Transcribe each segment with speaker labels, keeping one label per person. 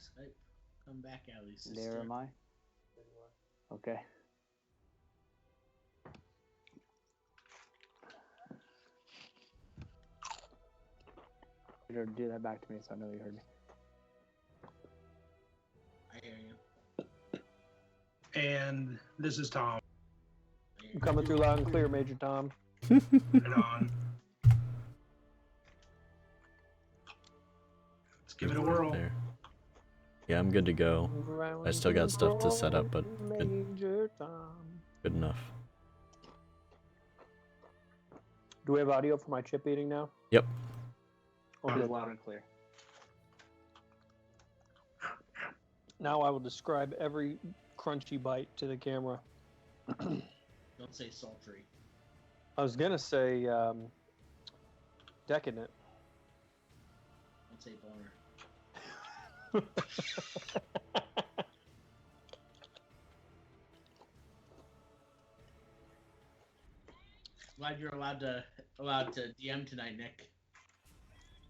Speaker 1: Skype. Come back, Allie, sister.
Speaker 2: There am I? Okay. You do that back to me so I know you heard me.
Speaker 1: I hear you.
Speaker 3: And this is Tom.
Speaker 4: I'm coming through loud and clear, Major Tom.
Speaker 3: Right on. Let's give it a whirl.
Speaker 5: There. Yeah, I'm good to go. I still got stuff to set up, but
Speaker 4: Major Tom.
Speaker 5: good enough.
Speaker 4: Do we have audio for my chip eating now?
Speaker 5: Yep.
Speaker 4: Okay.
Speaker 2: It's loud and clear.
Speaker 4: Now I will describe every crunchy bite to the camera.
Speaker 1: Don't say sultry.
Speaker 4: I was gonna say decadent.
Speaker 1: Don't say boner. Glad you're allowed to DM tonight, Nick.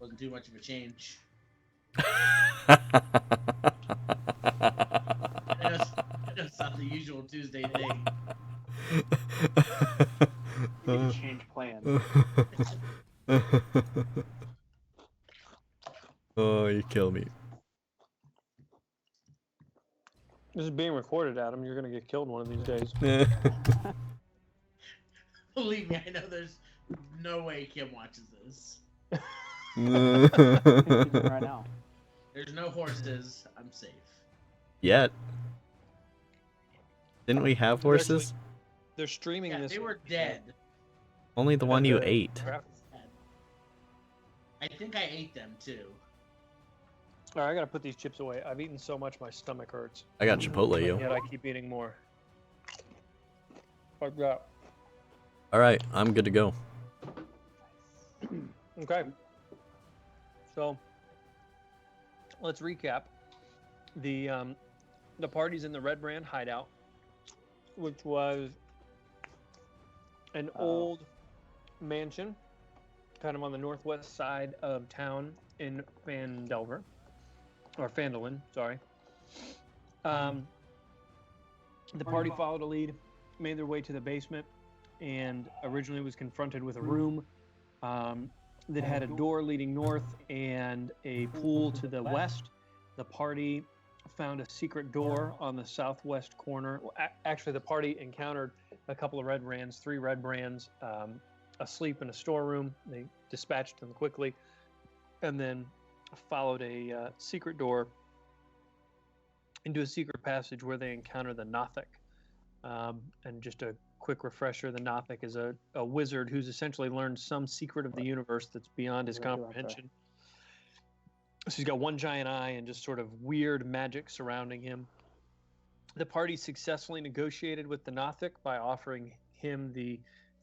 Speaker 1: Wasn't too much of a change. I know it's not the usual Tuesday thing.
Speaker 2: You can change plans.
Speaker 5: Oh, you kill me.
Speaker 4: This is being recorded, Adam. You're gonna get killed one of these days.
Speaker 1: Believe me, I know there's no way Kim watches this.
Speaker 2: Right now.
Speaker 1: There's no horses. I'm safe.
Speaker 5: Yet. Didn't we have horses?
Speaker 4: They're streaming
Speaker 1: Yeah,
Speaker 4: this.
Speaker 1: they were dead.
Speaker 5: Only the one you ate.
Speaker 1: I think I ate them too.
Speaker 4: All right, I gotta put these chips away. I've eaten so much my stomach hurts.
Speaker 5: I got Chipotle, yo.
Speaker 4: Yet I keep eating more. Like that.
Speaker 5: Alright, I'm good to go.
Speaker 4: Okay. So let's recap. The party's in the Red Brand hideout, which was an old mansion, kind of on the northwest side of town in Phandelver, or Phandalin, sorry. The party followed a lead, made their way to the basement, and originally was confronted with a room that had a door leading north and a pool to the west. The party found a secret door on the southwest corner. Well, actually, the party encountered a couple of Red Brands, 3 Red Brands, asleep in a storeroom. They dispatched them quickly, and then followed a secret door into a secret passage where they encountered the Nothic. And just a quick refresher, the Nothic is a wizard who's essentially learned some secret of the universe that's beyond his comprehension. So he's got one giant eye and just sort of weird magic surrounding him. The party successfully negotiated with the Nothic by offering him the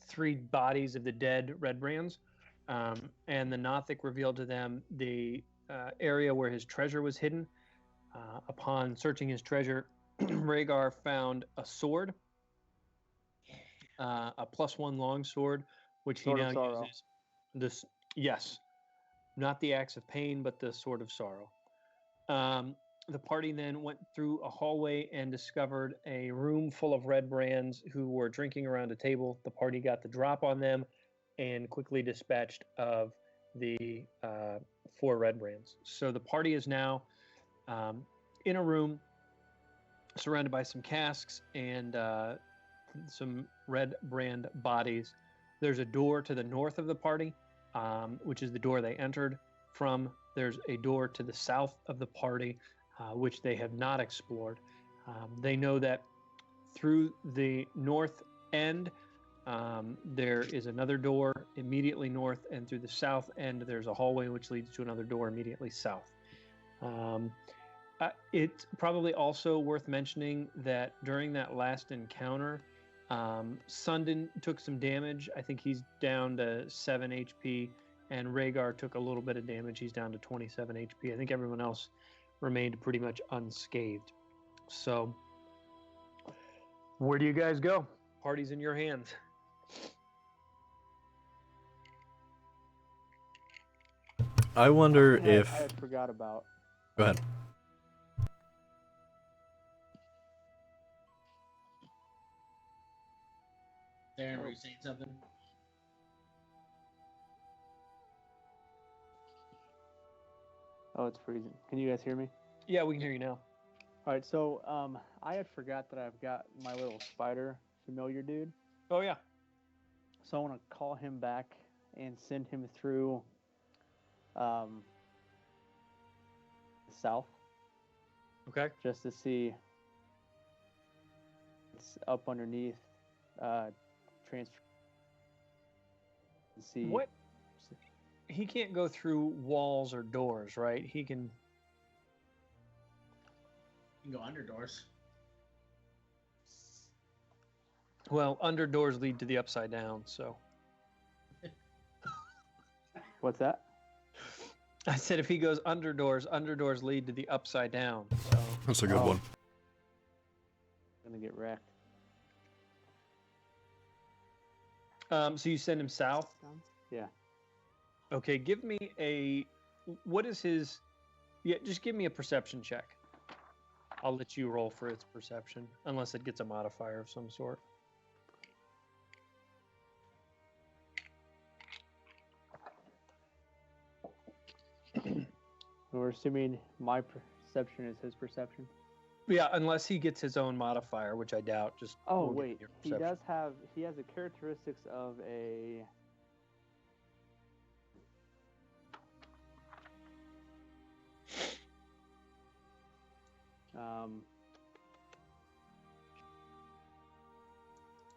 Speaker 4: 3 bodies of the dead Red Brands. And the Nothic revealed to them the area where his treasure was hidden. Upon searching his treasure, Rhaegar found a sword, a +1 long sword, which he
Speaker 2: Sword of
Speaker 4: now
Speaker 2: Sorrow.
Speaker 4: uses. This, yes, not the axe of pain, but the sword of sorrow. The party then went through a hallway and discovered a room full of Red Brands who were drinking around a table. The party got the drop on them and quickly dispatched of the 4 Red Brands. So the party is now in a room surrounded by some casks and some Red Brand bodies. There's a door to the north of the party, which is the door they entered from. There's a door to the south of the party, which they have not explored. They know that through the north end, there is another door immediately north, and through the south end, there's a hallway which leads to another door immediately south. It's probably also worth mentioning that during that last encounter, Sundin took some damage. I think he's down to 7 HP, and Rhaegar took a little bit of damage. He's down to 27 HP. I think everyone else remained pretty much unscathed. So, where do you guys go? Party's in your hands.
Speaker 5: I wonder
Speaker 2: Something
Speaker 5: if...
Speaker 2: I forgot about.
Speaker 5: Go ahead.
Speaker 1: Darren, were you saying something?
Speaker 2: Oh, it's freezing. Can you guys hear me?
Speaker 4: Yeah, we can hear you now.
Speaker 2: All right, so I had forgot that I've got my little spider familiar dude.
Speaker 4: Oh yeah.
Speaker 2: So I want to call him back and send him through south
Speaker 4: Okay.
Speaker 2: just to see it's up underneath transfer. See
Speaker 4: What? He can't go through walls or doors, right? He can.
Speaker 1: You can go under doors.
Speaker 4: Well, under doors lead to the upside down. So
Speaker 2: What's that?
Speaker 4: I said if he goes under doors lead to the upside down. So
Speaker 5: That's a good
Speaker 2: Oh.
Speaker 5: one.
Speaker 2: I'm gonna get wrecked.
Speaker 4: so you send him south.
Speaker 2: Yeah.
Speaker 4: Okay, give me a. What is his? Yeah, just give me a perception check. I'll let you roll for its perception, unless it gets a modifier of some sort.
Speaker 2: We're assuming my perception is his perception.
Speaker 4: Yeah, unless he gets his own modifier, which I doubt. Just
Speaker 2: Oh
Speaker 4: we'll get
Speaker 2: wait,
Speaker 4: your
Speaker 2: he
Speaker 4: perception.
Speaker 2: has the characteristics of a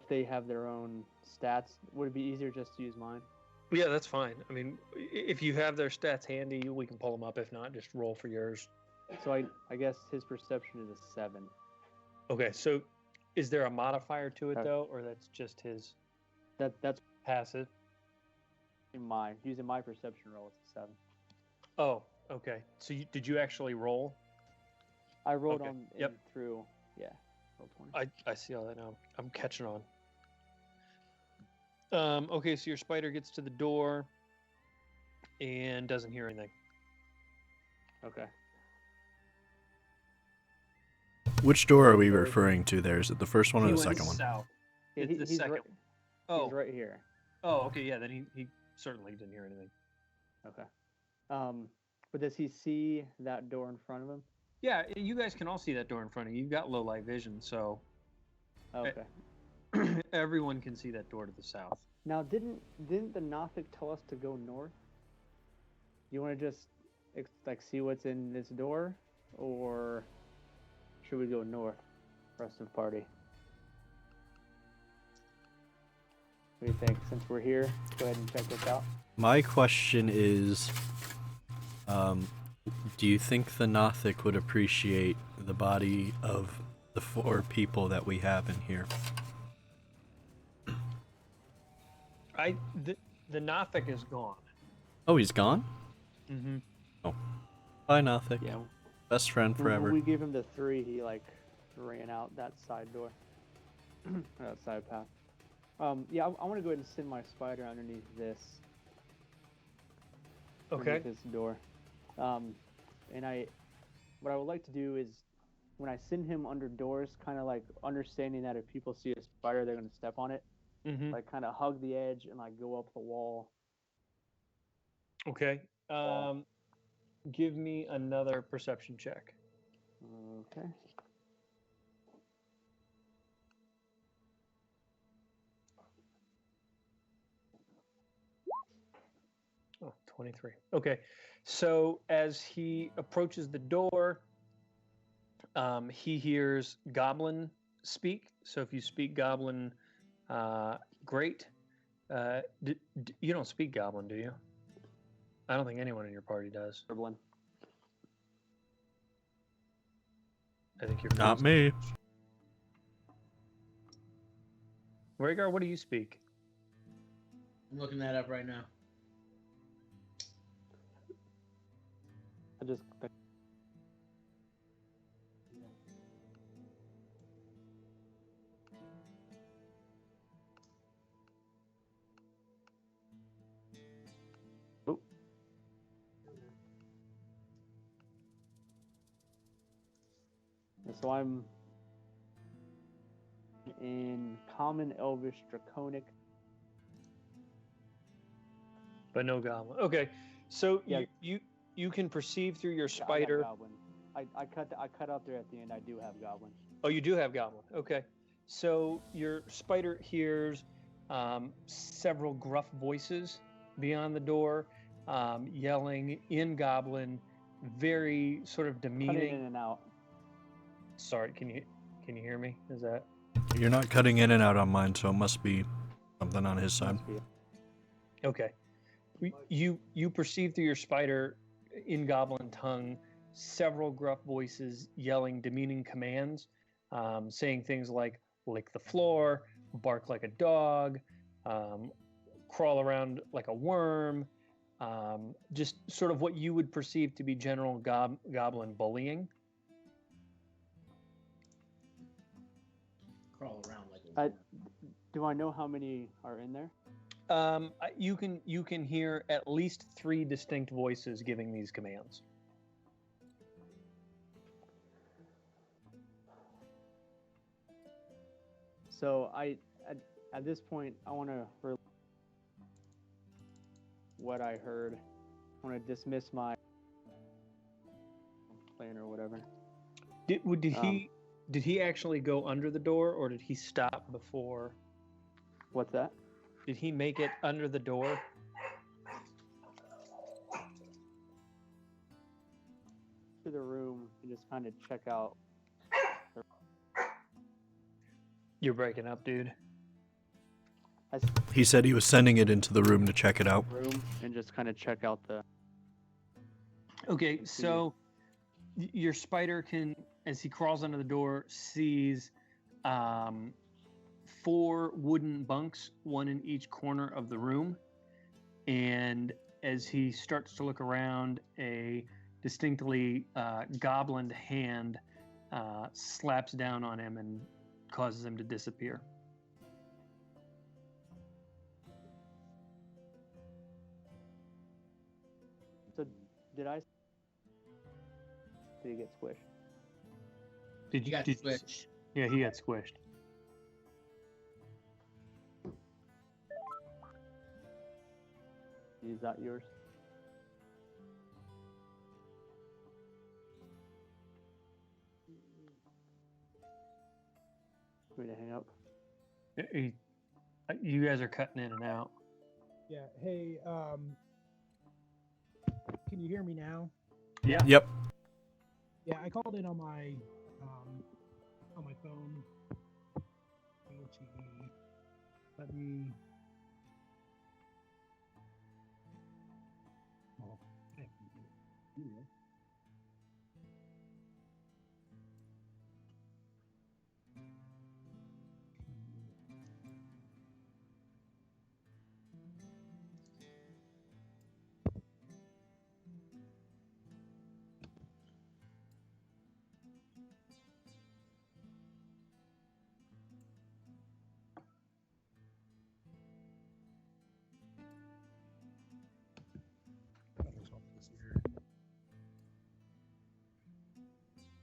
Speaker 2: they have their own stats. Would it be easier just to use mine?
Speaker 4: Yeah, that's fine. I mean, if you have their stats handy, we can pull them up. If not, just roll for yours.
Speaker 2: So I guess his perception is a 7.
Speaker 4: Okay, so is there a modifier to it
Speaker 2: Okay.
Speaker 4: though, or that's just his
Speaker 2: That's
Speaker 4: passive?
Speaker 2: mine. Using my perception roll, it's a 7.
Speaker 4: Oh, okay. So did you actually roll?
Speaker 2: I rolled
Speaker 4: Okay,
Speaker 2: on
Speaker 4: yep.
Speaker 2: and through. Yeah, roll 20.
Speaker 4: I see all that now. I'm catching on. Okay, so your spider gets to the door and doesn't hear anything.
Speaker 2: Okay.
Speaker 5: Which door are we referring to there? Is it the first one or
Speaker 4: He
Speaker 5: the
Speaker 4: went
Speaker 5: second one?
Speaker 4: south.
Speaker 2: Yeah,
Speaker 4: It's the
Speaker 2: he's
Speaker 4: second
Speaker 2: right,
Speaker 4: one. Oh,
Speaker 2: he's right here.
Speaker 4: oh, okay, yeah. Then he certainly didn't hear anything.
Speaker 2: Okay. But does he see that door in front of him?
Speaker 4: Yeah, you guys can all see that door in front of you. You've got low light vision, so
Speaker 2: Okay.
Speaker 4: everyone can see that door to the south.
Speaker 2: Now, didn't the Nothic tell us to go north? You want to just like see what's in this door, or should we go north? Rest of the party. What do you think? Since we're here, go ahead and check this out.
Speaker 5: My question is, do you think the Nothic would appreciate the body of the 4 people that we have in here?
Speaker 4: The Nothic is gone.
Speaker 5: Oh, he's gone?
Speaker 4: Mm-hmm.
Speaker 5: Bye, Nothic.
Speaker 2: Yeah.
Speaker 5: Best friend
Speaker 2: When
Speaker 5: forever.
Speaker 2: we gave him the 3, he like ran out that side door, that side path. Yeah, I want to go ahead and send my spider underneath this.
Speaker 4: Okay.
Speaker 2: Underneath this door. And what I would like to do is, when I send him under doors, kind of like understanding that if people see a spider, they're gonna step on it.
Speaker 4: Mm-hmm.
Speaker 2: Like kind of hug the edge and like go up the wall.
Speaker 4: Okay. Give me another perception check.
Speaker 2: Okay.
Speaker 4: Oh, 23. Okay. So as he approaches the door, he hears Goblin speak. So if you speak Goblin, great. You don't speak Goblin, do you? I don't think anyone in your party does.
Speaker 2: Dribbling.
Speaker 4: I think you're
Speaker 5: Not me.
Speaker 4: Rhaegar, what do you speak?
Speaker 1: I'm looking that up right now.
Speaker 2: I just Oop. So I'm in Common, Elvish, Draconic.
Speaker 4: But no goblin. Okay, so
Speaker 2: Yeah.
Speaker 4: you can perceive through your
Speaker 2: Yeah, I got
Speaker 4: spider.
Speaker 2: Goblin. I cut out there at the end. I do have Goblin.
Speaker 4: Oh, you do have goblin. Okay, so your spider hears several gruff voices beyond the door, yelling in goblin, very sort of
Speaker 2: Cutting in
Speaker 4: demeaning.
Speaker 2: and out.
Speaker 4: Sorry, can you hear me? Is that
Speaker 5: You're not cutting in and out on mine, so it must be something on his side.
Speaker 2: Must be.
Speaker 4: okay? You perceive through your spider in goblin tongue several gruff voices yelling demeaning commands, saying things like lick the floor, bark like a dog, crawl around like a worm, just sort of what you would perceive to be general goblin bullying.
Speaker 1: Crawl around like a
Speaker 2: Do I know how many are in there?
Speaker 4: You can hear at least 3 distinct voices giving these commands.
Speaker 2: So at this point, I want to what I heard. I want to dismiss my plan or whatever.
Speaker 4: Did he actually go under the door, or did he stop before?
Speaker 2: What's that?
Speaker 4: Did he make it under the door?
Speaker 2: To the room and just kind of check out.
Speaker 4: You're breaking up, dude.
Speaker 2: I
Speaker 5: He said he was sending it into the room to check it out.
Speaker 2: room and just kind of check out the.
Speaker 4: Okay,
Speaker 2: see
Speaker 4: so your spider can, as he crawls under the door, sees 4 wooden bunks, 1 in each corner of the room. And as he starts to look around, a distinctly goblin hand slaps down on him and causes him to disappear.
Speaker 2: So did he get squished?
Speaker 4: Did
Speaker 1: You got
Speaker 4: did-
Speaker 1: switched.
Speaker 4: Yeah, he got squished.
Speaker 2: Is that yours? Want me to hang up?
Speaker 4: You guys are cutting in and out.
Speaker 6: Yeah. Hey, can you hear me now?
Speaker 4: Yeah.
Speaker 5: Yep.
Speaker 6: Yeah, I called in on my phone. LTE. Let me. Oh, heck, here we go. Let's hope this here.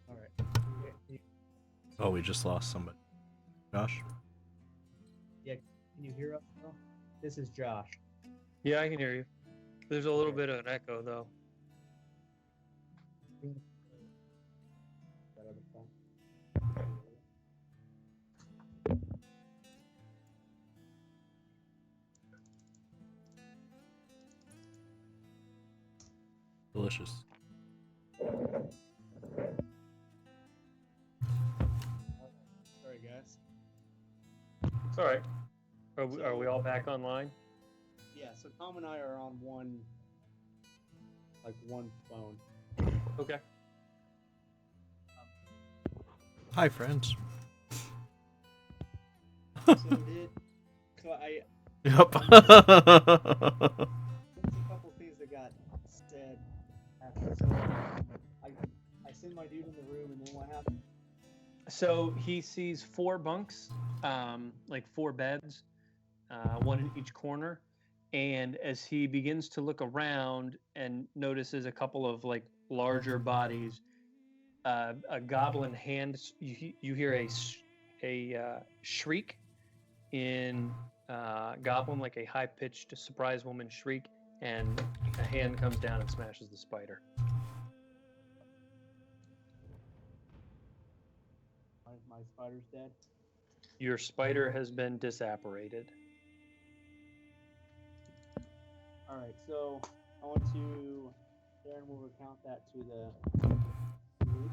Speaker 6: All right.
Speaker 5: Oh, we just lost somebody. Josh?
Speaker 7: Can you hear us now? This is Josh.
Speaker 4: Yeah, I can hear you. There's a little bit of an echo, though.
Speaker 7: That other phone.
Speaker 5: Delicious.
Speaker 7: Sorry, guys.
Speaker 4: It's all right. Are we all back online?
Speaker 7: Yeah, so Tom and I are on one phone.
Speaker 4: Okay.
Speaker 5: Hi, friends.
Speaker 7: So I
Speaker 5: Yep.
Speaker 7: there's a couple things that got said after. So I send my dude in the room, and then what happened?
Speaker 4: So he sees 4 bunks, like 4 beds, 1 in each corner. And as he begins to look around and notices a couple of like larger bodies, a goblin hand, you hear a shriek in Goblin, like a high-pitched surprise woman shriek, and a hand comes down and smashes the spider.
Speaker 7: My spider's dead.
Speaker 4: Your spider has been disapparated.
Speaker 7: All right, so I want to. Darren will recount that to the group.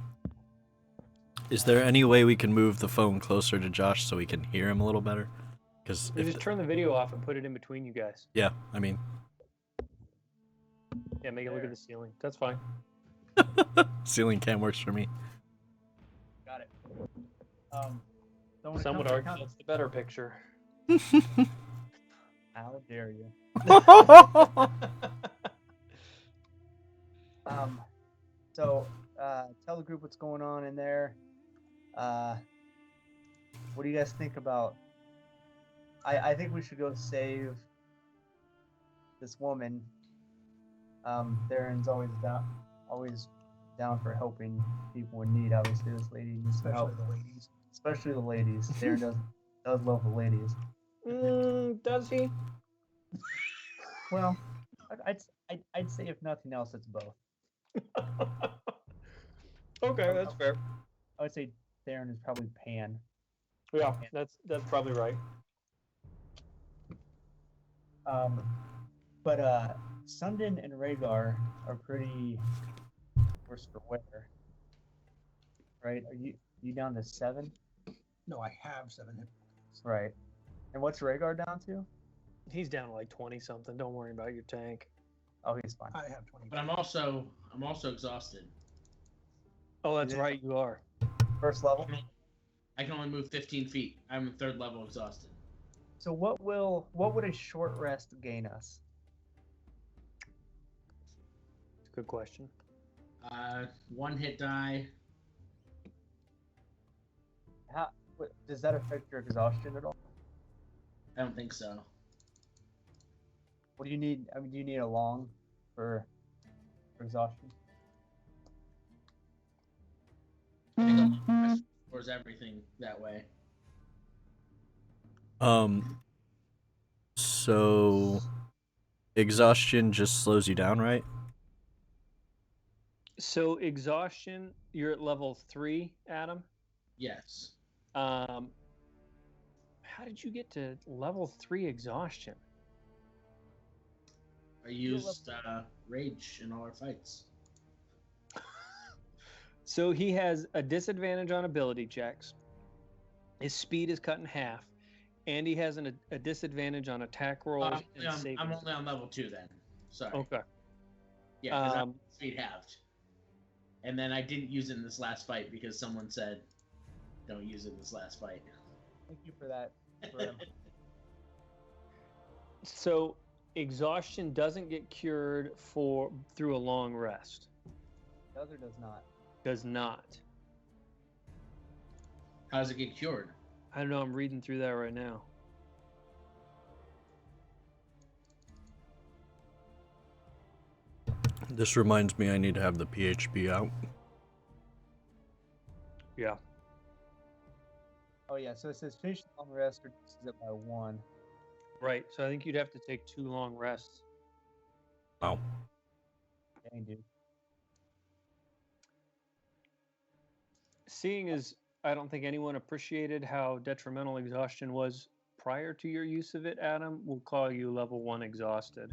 Speaker 5: Is there any way we can move the phone closer to Josh so we can hear him a little better? Because
Speaker 4: You just turn the video off and put it in between you guys.
Speaker 5: yeah, I mean,
Speaker 4: Yeah, make it look at the ceiling. That's fine.
Speaker 5: ceiling cam works for me.
Speaker 7: Got it. So when it
Speaker 4: Some
Speaker 7: comes
Speaker 4: would
Speaker 7: to
Speaker 4: argue
Speaker 7: count-
Speaker 4: that's the better picture.
Speaker 7: How dare you? So tell the group what's going on in there. What do you guys think about? I think we should go save this woman. Darren's always down for helping people in need. Obviously, this lady needs some help,
Speaker 3: Especially the ladies.
Speaker 7: especially the ladies. Darren does love the ladies.
Speaker 4: Does he?
Speaker 7: Well, I'd say if nothing else, it's both.
Speaker 4: Okay, that's fair.
Speaker 7: I would say Darren is probably Pan.
Speaker 4: Yeah, that's probably right.
Speaker 7: But Sundin and Rhaegar are pretty worse for wear. Right? Are you down to 7?
Speaker 3: No, I have 7 hit.
Speaker 7: Right. And what's Rhaegar down to?
Speaker 4: He's down to like 20 something. Don't worry about your tank.
Speaker 7: Oh, he's fine.
Speaker 3: I have 20.
Speaker 1: But I'm also exhausted.
Speaker 4: Oh, that's
Speaker 7: Yeah.
Speaker 4: right. You are.
Speaker 7: First level.
Speaker 1: I can only move 15 feet. I'm 3rd level exhausted.
Speaker 7: So what would a short rest gain us?
Speaker 4: It's a good question.
Speaker 1: 1 hit die.
Speaker 7: Does that affect your exhaustion at all?
Speaker 1: I don't think so.
Speaker 7: What do you need? I mean, do you need a long for exhaustion?
Speaker 1: I think I scores everything that way.
Speaker 5: So exhaustion just slows you down, right?
Speaker 4: So exhaustion, you're at level 3, Adam.
Speaker 1: Yes.
Speaker 4: How did you get to level 3 exhaustion?
Speaker 1: I used rage in all our fights.
Speaker 4: So he has a disadvantage on ability checks. His speed is cut in half, and he has a disadvantage on attack rolls and saving.
Speaker 1: I'm only on level 2 then. Sorry.
Speaker 4: Okay.
Speaker 1: Yeah, because I'm
Speaker 4: Um,
Speaker 1: speed halved. And then I didn't use it in this last fight because someone said, "Don't use it in this last fight."
Speaker 7: Thank you for that. For,
Speaker 4: So exhaustion doesn't get cured through a long rest.
Speaker 7: does or does not?
Speaker 4: Does not.
Speaker 1: How does it get cured?
Speaker 4: I don't know. I'm reading through that right now.
Speaker 5: This reminds me I need to have the PHP out.
Speaker 4: Yeah.
Speaker 7: Oh yeah. So it says finish the long rest reduces it by 1.
Speaker 4: Right. So I think you'd have to take 2 long rests.
Speaker 5: Wow.
Speaker 7: Dang, dude.
Speaker 4: Seeing as I don't think anyone appreciated how detrimental exhaustion was prior to your use of it, Adam, we'll call you level 1 exhausted.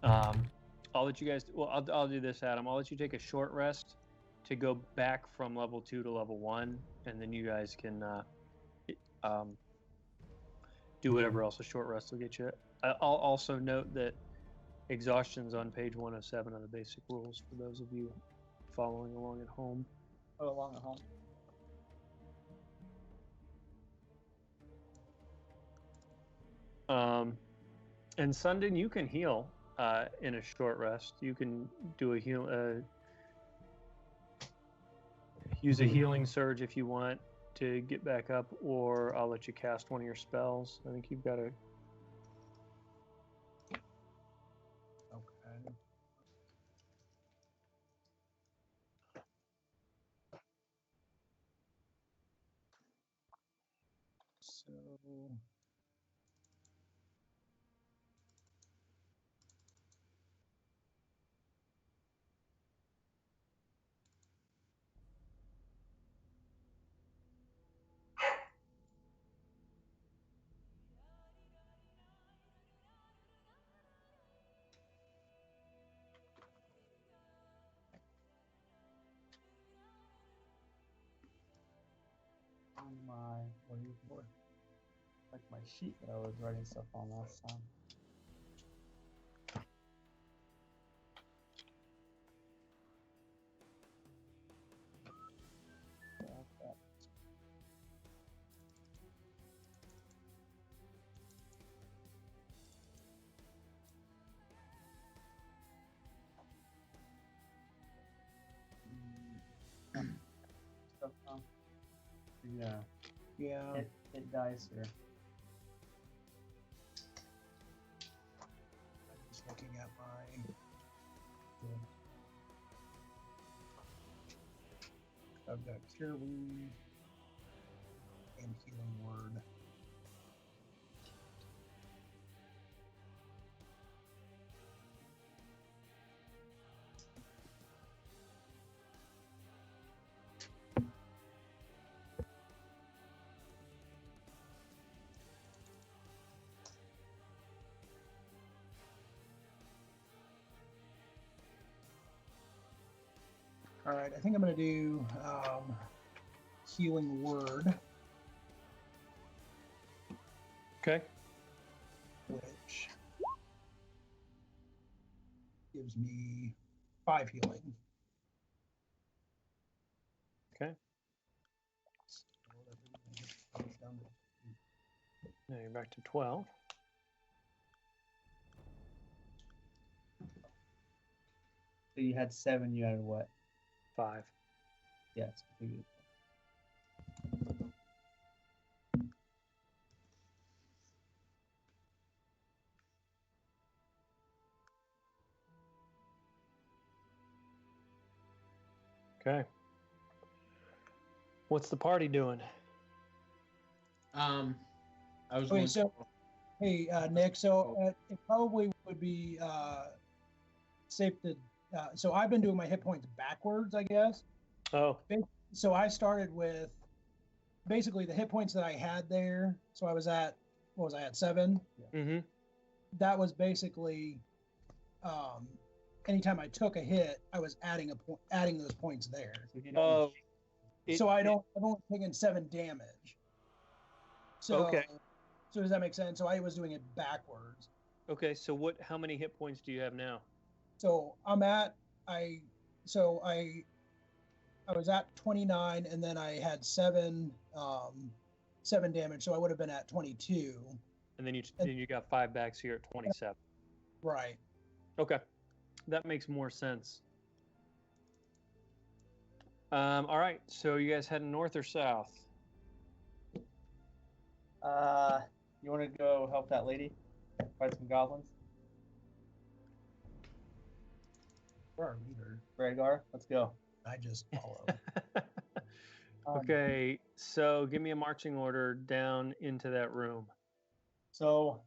Speaker 4: I'll let you guys. Well, I'll do this, Adam. I'll let you take a short rest to go back from level 2 to level 1, and then you guys can do whatever else a short rest will get you. I'll also note that exhaustion's on page 107 of the basic rules for those of you following along at home.
Speaker 7: Oh, along at home.
Speaker 4: And Sundin, you can heal in a short rest. You can do a use a healing surge if you want to get back up, or I'll let you cast one of your spells. I think you've got a.
Speaker 3: Okay. So
Speaker 7: on my what are you for? Like my sheet that I was writing stuff on last time. Grab that. Stuff on. Yeah.
Speaker 3: yeah,
Speaker 7: Hit dice or
Speaker 3: I'm just looking at my. I've got cure wound and healing word. All right, I think I'm gonna do healing word,
Speaker 4: Okay.
Speaker 3: which gives me 5 healing.
Speaker 4: Okay.
Speaker 3: So that brings my hit points down to
Speaker 4: Now you're back to 12.
Speaker 7: so you had 7, you had what?
Speaker 4: 5.
Speaker 7: Yes, completed.
Speaker 4: Okay. What's the party doing?
Speaker 1: I was
Speaker 3: Okay,
Speaker 1: going
Speaker 3: so hey, Nick. So it probably would be safe to. So I've been doing my hit points backwards, I guess.
Speaker 4: Oh,
Speaker 3: So I started with basically the hit points that I had there. So I was at what was I at 7?
Speaker 4: mm-hmm.
Speaker 3: That was basically anytime I took a hit, I was adding those points there.
Speaker 7: So you
Speaker 4: Oh,
Speaker 3: So I've only taken 7 damage. So
Speaker 4: Okay.
Speaker 3: So does that make sense? So I was doing it backwards.
Speaker 4: Okay. So how many hit points do you have now?
Speaker 3: So I was at 29 and then I had 7 damage, so I would have been at 22.
Speaker 4: And then you got 5 back, so you're at 27.
Speaker 3: Right.
Speaker 4: Okay. That makes more sense. All right. So you guys heading north or south?
Speaker 7: you want to go help that lady fight some goblins?
Speaker 3: For our leader,
Speaker 7: Rhaegar, let's go.
Speaker 3: I just follow.
Speaker 4: Okay. So give me a marching order down into that room.
Speaker 7: So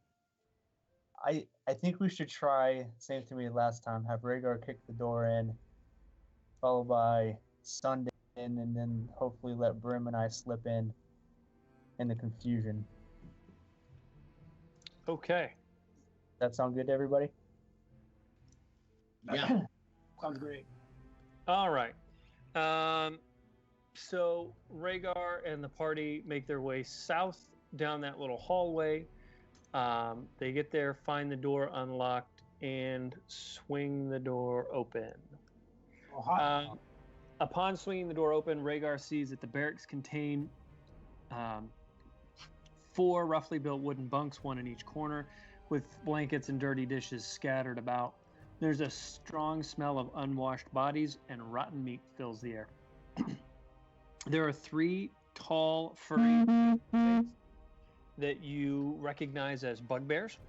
Speaker 7: I think we should try same thing we did last time. Have Rhaegar kick the door in, followed by Sunday in, and then hopefully let Brim and I slip in the confusion.
Speaker 4: Okay.
Speaker 7: That sound good to everybody?
Speaker 1: yeah.
Speaker 3: Sounds great.
Speaker 4: All right. So Rhaegar and the party make their way south down that little hallway. They get there, find the door unlocked, and swing the door open.
Speaker 3: Oh, hot.
Speaker 4: Upon swinging the door open, Rhaegar sees that the barracks contain 4 roughly built wooden bunks, 1 in each corner, with blankets and dirty dishes scattered about. There's a strong smell of unwashed bodies, and rotten meat fills the air. There are 3 tall, furry things that you recognize as bugbears.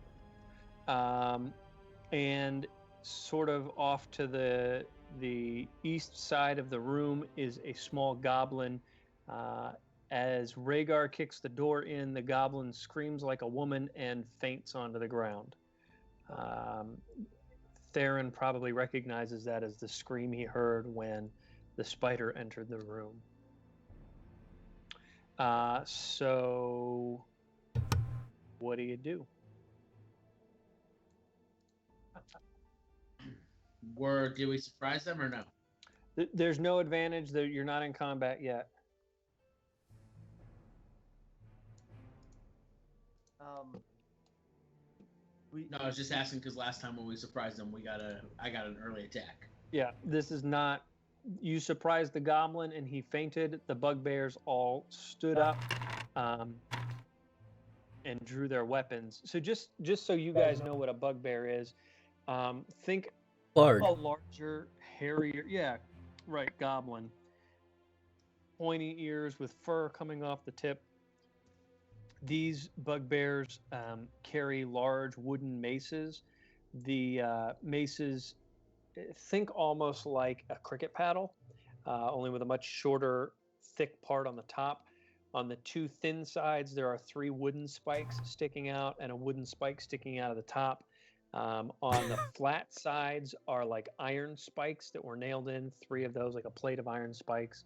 Speaker 4: And sort of off to the east side of the room is a small goblin As Rhaegar kicks the door in, the goblin screams like a woman and faints onto the ground. Theron probably recognizes that as the scream he heard when the spider entered the room. So, what do you do?
Speaker 1: Did we surprise them or no?
Speaker 4: There's no advantage that you're not in combat yet.
Speaker 1: No, I was just asking because last time when we surprised them, I got an early attack.
Speaker 4: Yeah, this is not. You surprised the goblin and he fainted. The bugbears all stood up and drew their weapons. So just so you guys know what a bugbear is, think
Speaker 5: Larg.
Speaker 4: a larger, hairier, yeah, right, goblin. Pointy ears with fur coming off the tip. These bugbears carry large wooden maces. The maces, think almost like a cricket paddle, only with a much shorter, thick part on the top. On the two thin sides, there are 3 wooden spikes sticking out and a wooden spike sticking out of the top. On the flat sides are like iron spikes that were nailed in, 3 of those, like a plate of iron spikes.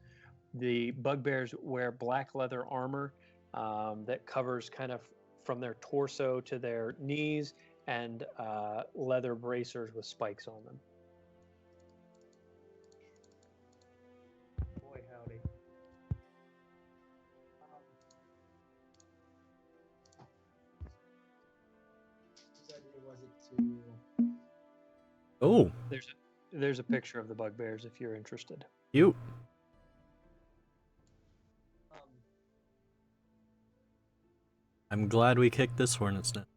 Speaker 4: The bugbears wear black leather armor that covers kind of from their torso to their knees, and leather bracers with spikes on them. Boy, howdy.
Speaker 6: Whose idea was it to?
Speaker 5: Oh,
Speaker 4: There's a picture of the bugbears if you're interested.
Speaker 5: cute. I'm glad we kicked this hornet's nest.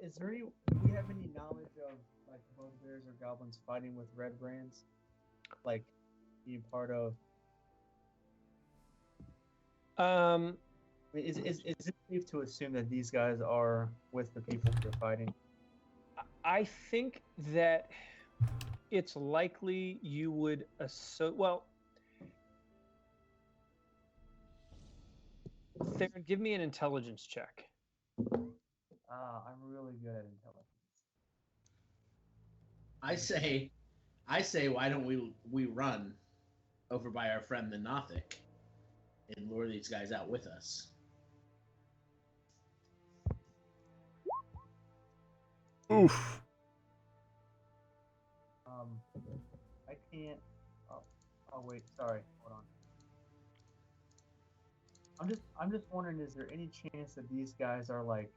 Speaker 7: Is there any? Do we have any knowledge of like bugbears or goblins fighting with red brands? Like being part of? I mean, is it safe to assume that these guys are with the people they're fighting?
Speaker 4: I think that it's likely you would well, Theron, give me an intelligence check.
Speaker 7: I'm really good at intelligence.
Speaker 1: I say, why don't we run over by our friend the Nothic and lure these guys out with us?
Speaker 5: Oof.
Speaker 7: I can't. Oh wait, sorry. Hold on. I'm just wondering, is there any chance that these guys are like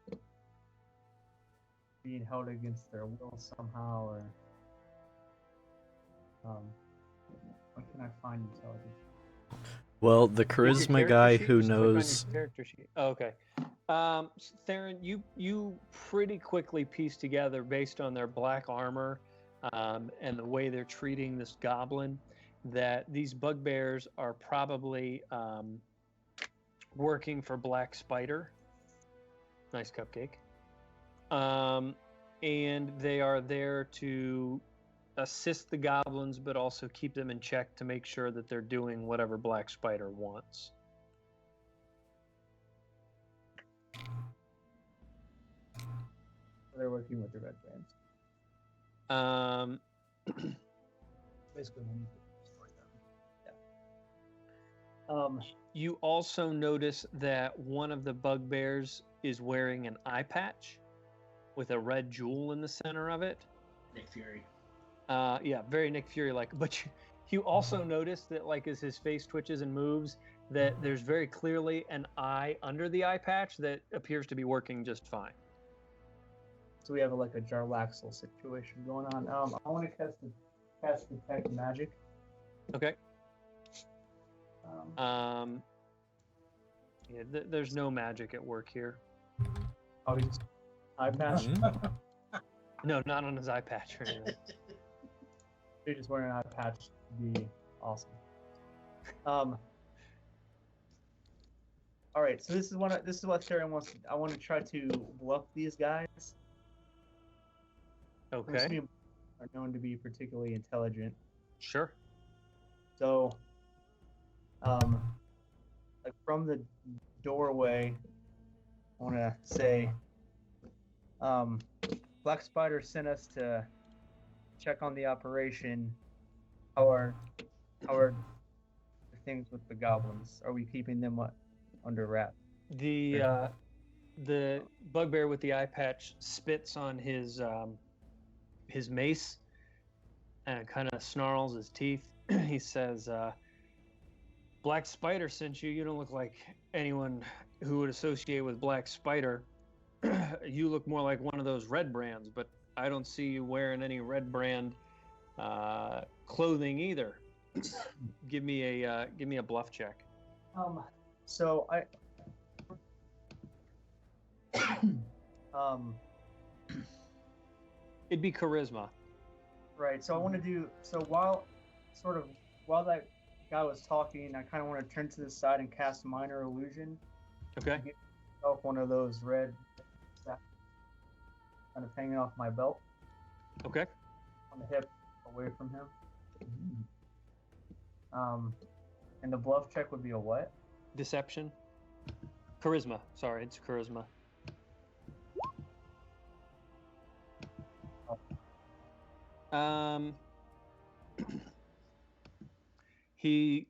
Speaker 7: being held against their will somehow, or when can I find intelligence?
Speaker 5: Well, the
Speaker 4: Is your
Speaker 5: charisma
Speaker 4: character
Speaker 5: guy
Speaker 4: sheet?
Speaker 5: who
Speaker 4: Just click on your
Speaker 5: knows.
Speaker 4: character sheet. Oh, okay. Theron, you pretty quickly piece together, based on their black armor and the way they're treating this goblin, that these bugbears are probably working for Black Spider. Nice cupcake. And they are there to assist the goblins, but also keep them in check to make sure that they're doing whatever Black Spider wants.
Speaker 7: They're working with the red brands.
Speaker 6: Basically, we need to destroy them.
Speaker 4: You also notice that one of the bugbears is wearing an eye patch with a red jewel in the center of it.
Speaker 1: Nick Fury.
Speaker 4: Yeah, very Nick Fury-like. But you also notice that, like, as his face twitches and moves, that there's very clearly an eye under the eye patch that appears to be working just fine.
Speaker 7: So we have like a Jarlaxle situation going on. I want to cast detect magic.
Speaker 4: Okay.
Speaker 7: Um,
Speaker 4: Yeah, there's no magic at work here.
Speaker 7: oh, he's just eye patch.
Speaker 4: No, not on his eye patch or anything.
Speaker 7: You're just wearing an eye patch to be awesome. All right, so this is what Theron wants. I want to try to bluff these guys. I'm
Speaker 4: Okay.
Speaker 7: assuming are known to be particularly intelligent.
Speaker 4: Sure.
Speaker 7: So, like from the doorway, I want to say, Black Spider sent us to check on the operation. How are the things with the goblins? Are we keeping them under wrap?
Speaker 4: The bugbear with the eye patch spits on his mace and kind of snarls his teeth. He says, Black Spider sent you. You don't look like anyone who would associate with Black Spider. You look more like one of those red brands, but I don't see you wearing any red brand clothing either. Give me a bluff check.
Speaker 7: So I,
Speaker 4: It'd be charisma.
Speaker 7: right. So I want to do so while that guy was talking, I kind of want to turn to the side and cast minor illusion.
Speaker 4: Okay.
Speaker 7: Get myself one of those red kind of hanging off my belt
Speaker 4: Okay.
Speaker 7: on the hip, away from him. And the bluff check would be a what?
Speaker 4: Deception. Charisma. Sorry, it's charisma. He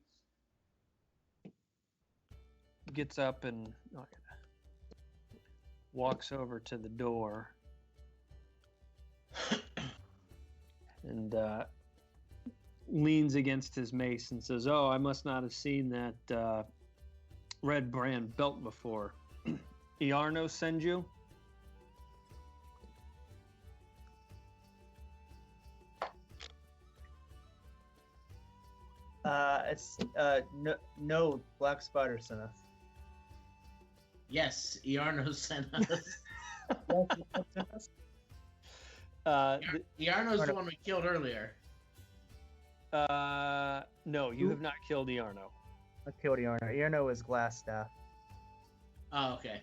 Speaker 4: gets up and walks over to the door and leans against his mace and says, "Oh, I must not have seen that red brand belt before. Iarno send you?"
Speaker 7: It's no Black Spider sent us.
Speaker 1: Yes, Iarno sent us. Iarno's the one we killed earlier.
Speaker 4: No, you have not killed Iarno.
Speaker 7: I killed Iarno. Iarno is Glass Staff.
Speaker 1: Oh, okay.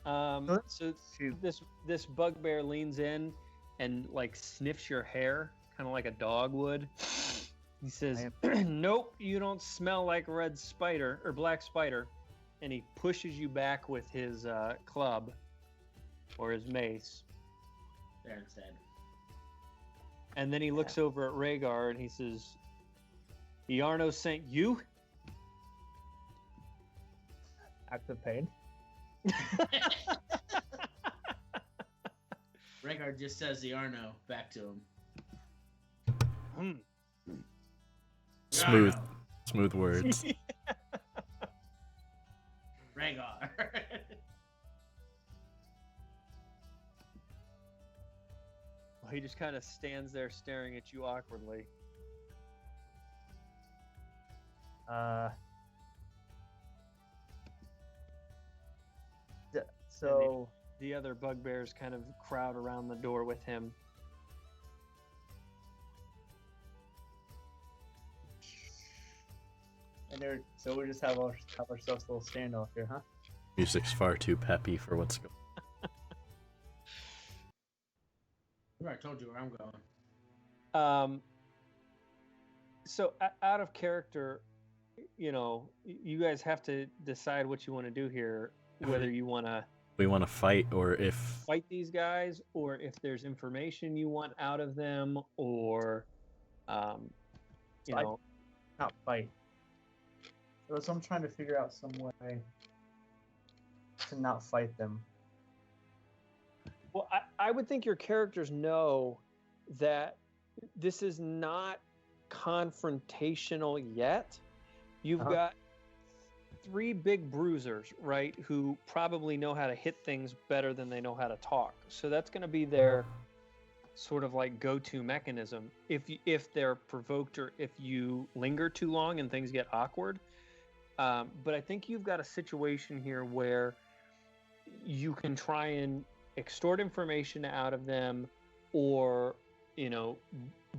Speaker 4: So
Speaker 7: Shoot.
Speaker 4: this bugbear leans in and like sniffs your hair, kind of like a dog would. He says, "Nope, you don't smell like red spider or black spider," and he pushes you back with his club or his mace.
Speaker 1: There instead.
Speaker 4: And then he looks over at Rhaegar and he says, "Iarno sent you?"
Speaker 7: Act of pain.
Speaker 1: Rhaegar just says Iarno back to him.
Speaker 5: Smooth,
Speaker 1: Iarno.
Speaker 5: smooth words.
Speaker 1: Rhaegar.
Speaker 4: Well, he just kind of stands there staring at you awkwardly.
Speaker 7: So
Speaker 4: The other bugbears kind of crowd around the door with him.
Speaker 7: so we just have ourselves a little standoff here, huh?
Speaker 5: Music's far too peppy for what's going.
Speaker 1: I told you where I'm going.
Speaker 4: So out of character, you guys have to decide what you want to do here, whether you want to
Speaker 5: We want to fight, or if
Speaker 4: fight these guys, or if there's information you want out of them, or
Speaker 7: Not fight. So I'm trying to figure out some way to not fight them.
Speaker 4: Well, I would think your characters know that this is not confrontational yet. You've got 3 big bruisers, right, who probably know how to hit things better than they know how to talk. So that's going to be their sort of like go-to mechanism. If they're provoked or if you linger too long and things get awkward. But I think you've got a situation here where you can try and extort information out of them, or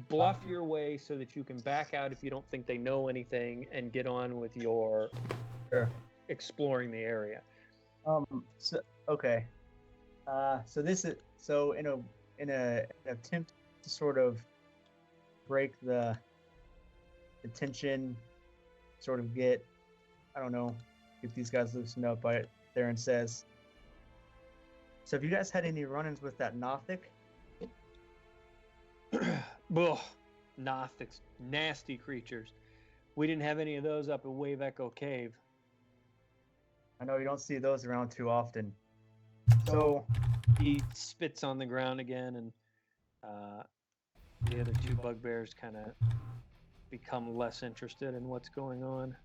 Speaker 4: bluff your way so that you can back out if you don't think they know anything and get on with your exploring the area.
Speaker 7: So okay. So this is in an attempt to sort of break the tension, sort of get, I don't know, get these guys loosened up, Theron says, so have you guys had any run-ins with that Nothic?
Speaker 4: Ugh, Gnostics, nasty creatures. We didn't have any of those up in Wave Echo Cave.
Speaker 7: I know you don't see those around too often. So,
Speaker 4: He spits on the ground again, and the other two bugbears kind of become less interested in what's going on.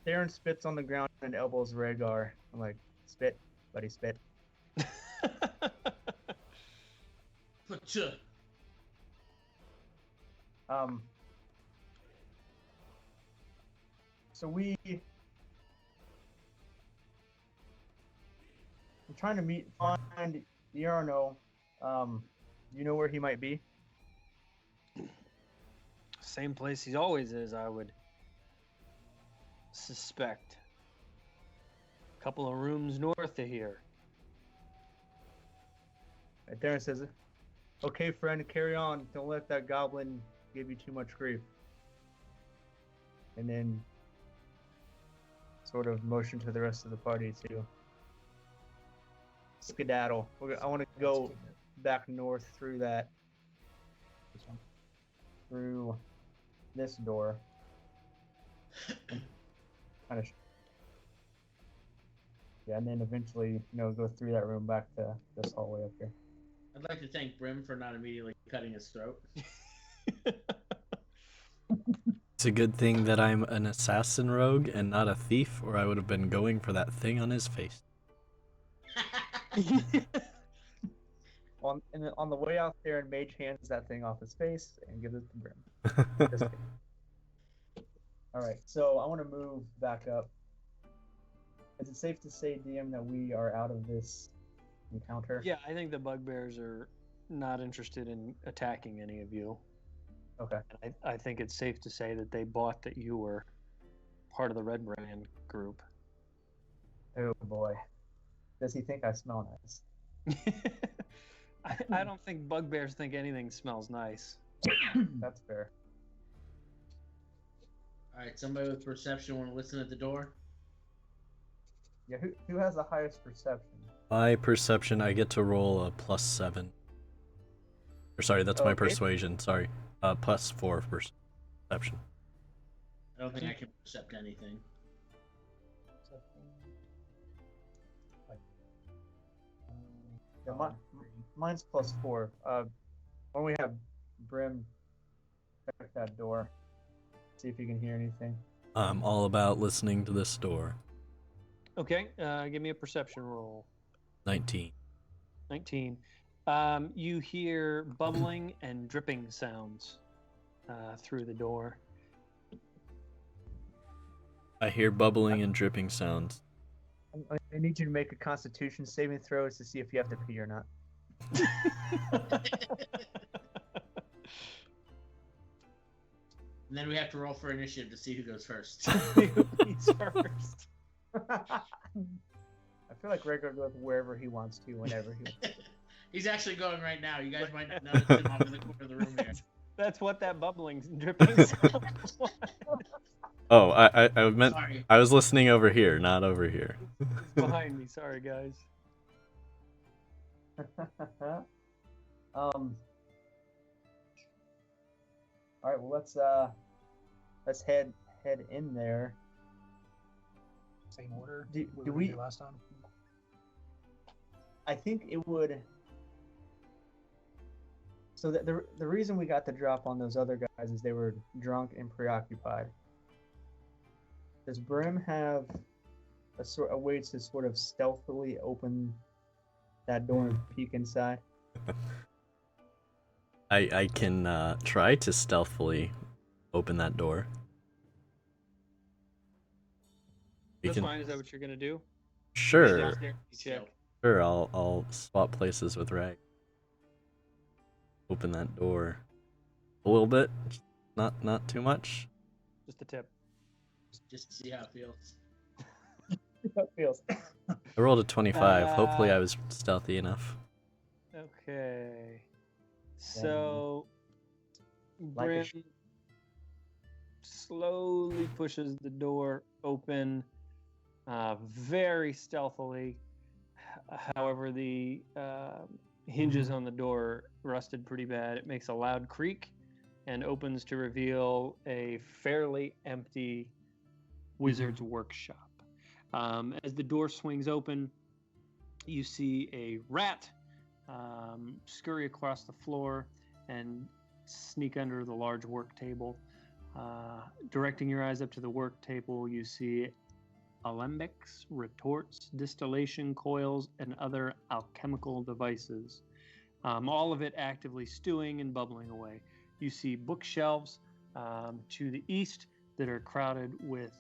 Speaker 7: Theron spits on the ground and elbows Rhaegar. I'm like, spit, buddy, spit.
Speaker 1: Pacha.
Speaker 7: So I'm trying to find Yarno. You know where he might be?
Speaker 4: Same place he always is, I would suspect. A couple of rooms north of here.
Speaker 7: Right, Theron says, okay, friend, carry on. Don't let that goblin give you too much grief. And then sort of motion to the rest of the party to skedaddle. I want to go back north through through this door. Kind of. Yeah, and then eventually, go through that room back to this hallway up here.
Speaker 1: I'd like to thank Brim for not immediately cutting his throat.
Speaker 5: It's a good thing that I'm an assassin rogue and not a thief, or I would have been going for that thing on his face.
Speaker 7: On the way out there, and Mage hands that thing off his face and gives it to Brim. Just kidding. All right, so I want to move back up. Is it safe to say, DM, that we are out of this encounter?
Speaker 4: Yeah, I think the bugbears are not interested in attacking any of you.
Speaker 7: Okay.
Speaker 4: I think it's safe to say that they bought that you were part of the Red Brand group.
Speaker 7: Oh boy. Does he think I smell nice?
Speaker 4: I don't think bugbears think anything smells nice.
Speaker 7: That's fair.
Speaker 1: Alright, somebody with perception want to listen at the door?
Speaker 7: Yeah, who has the highest perception?
Speaker 5: My perception, I get to roll a +7. Or sorry, that's my
Speaker 7: Okay.
Speaker 5: persuasion. Sorry, +4 perception.
Speaker 1: I don't think I can percept anything.
Speaker 7: Yeah, mine's +4. Why don't we have Brim check that door, see if he can hear anything.
Speaker 5: I'm all about listening to this door.
Speaker 4: Okay, give me a perception roll.
Speaker 5: 19.
Speaker 4: 19. You hear bubbling and dripping sounds through the door.
Speaker 5: I hear bubbling and dripping sounds.
Speaker 7: I need you to make a Constitution saving throw to see if you have to pee or not.
Speaker 1: And then we have to roll for initiative to see who goes first.
Speaker 4: He's first.
Speaker 7: I feel like Rhaegar goes wherever he wants to, whenever he wants to.
Speaker 1: He's actually going right now. You guys might notice him off in the corner of the room here.
Speaker 4: That's what that bubbling and dripping sound was.
Speaker 5: Oh, I meant
Speaker 1: Sorry.
Speaker 5: I was listening over here, not over here.
Speaker 4: Behind me, sorry guys.
Speaker 7: All right, well let's head in there.
Speaker 6: Same order.
Speaker 7: Do
Speaker 6: were
Speaker 7: we-
Speaker 6: here last time?
Speaker 7: I think it would. So the reason we got the drop on those other guys is they were drunk and preoccupied. Does Brim have a way to sort of stealthily open that door and peek inside?
Speaker 5: I can try to stealthily open that door. We
Speaker 4: That's
Speaker 5: can,
Speaker 4: fine, is that what you're gonna do?
Speaker 5: sure,
Speaker 4: Dexterity check.
Speaker 5: sure. I'll swap places with Rag. Open that door a little bit, not too much.
Speaker 4: Just a tip.
Speaker 1: Just to see how it feels.
Speaker 7: That feels.
Speaker 5: I rolled a 25. Hopefully, I was stealthy enough.
Speaker 4: Okay. Okay. So
Speaker 7: Like a
Speaker 4: Brim
Speaker 7: sh-
Speaker 4: slowly pushes the door open, very stealthily. However, the hinges on the door rusted pretty bad. It makes a loud creak and opens to reveal a fairly empty wizard's workshop. As the door swings open, you see a rat scurry across the floor and sneak under the large work table. Directing your eyes up to the work table, you see alembics, retorts, distillation coils, and other alchemical devices. All of it actively stewing and bubbling away. You see bookshelves to the east that are crowded with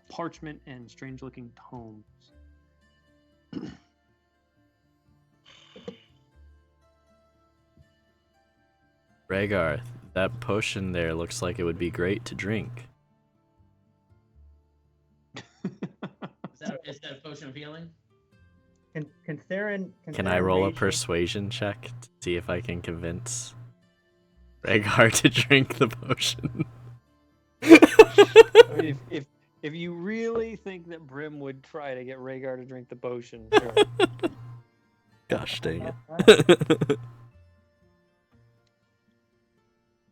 Speaker 4: parchment and strange-looking tomes.
Speaker 5: Rhaegar, that potion there looks like it would be great to drink.
Speaker 1: Is that a potion of healing?
Speaker 7: Can Theron?
Speaker 5: Can I
Speaker 7: Theron
Speaker 5: roll a
Speaker 7: rage hand-
Speaker 5: persuasion check to see if I can convince Rhaegar to drink the potion?
Speaker 4: If you really think that Brim would try to get Rhaegar to drink the potion, sure.
Speaker 5: Gosh dang it.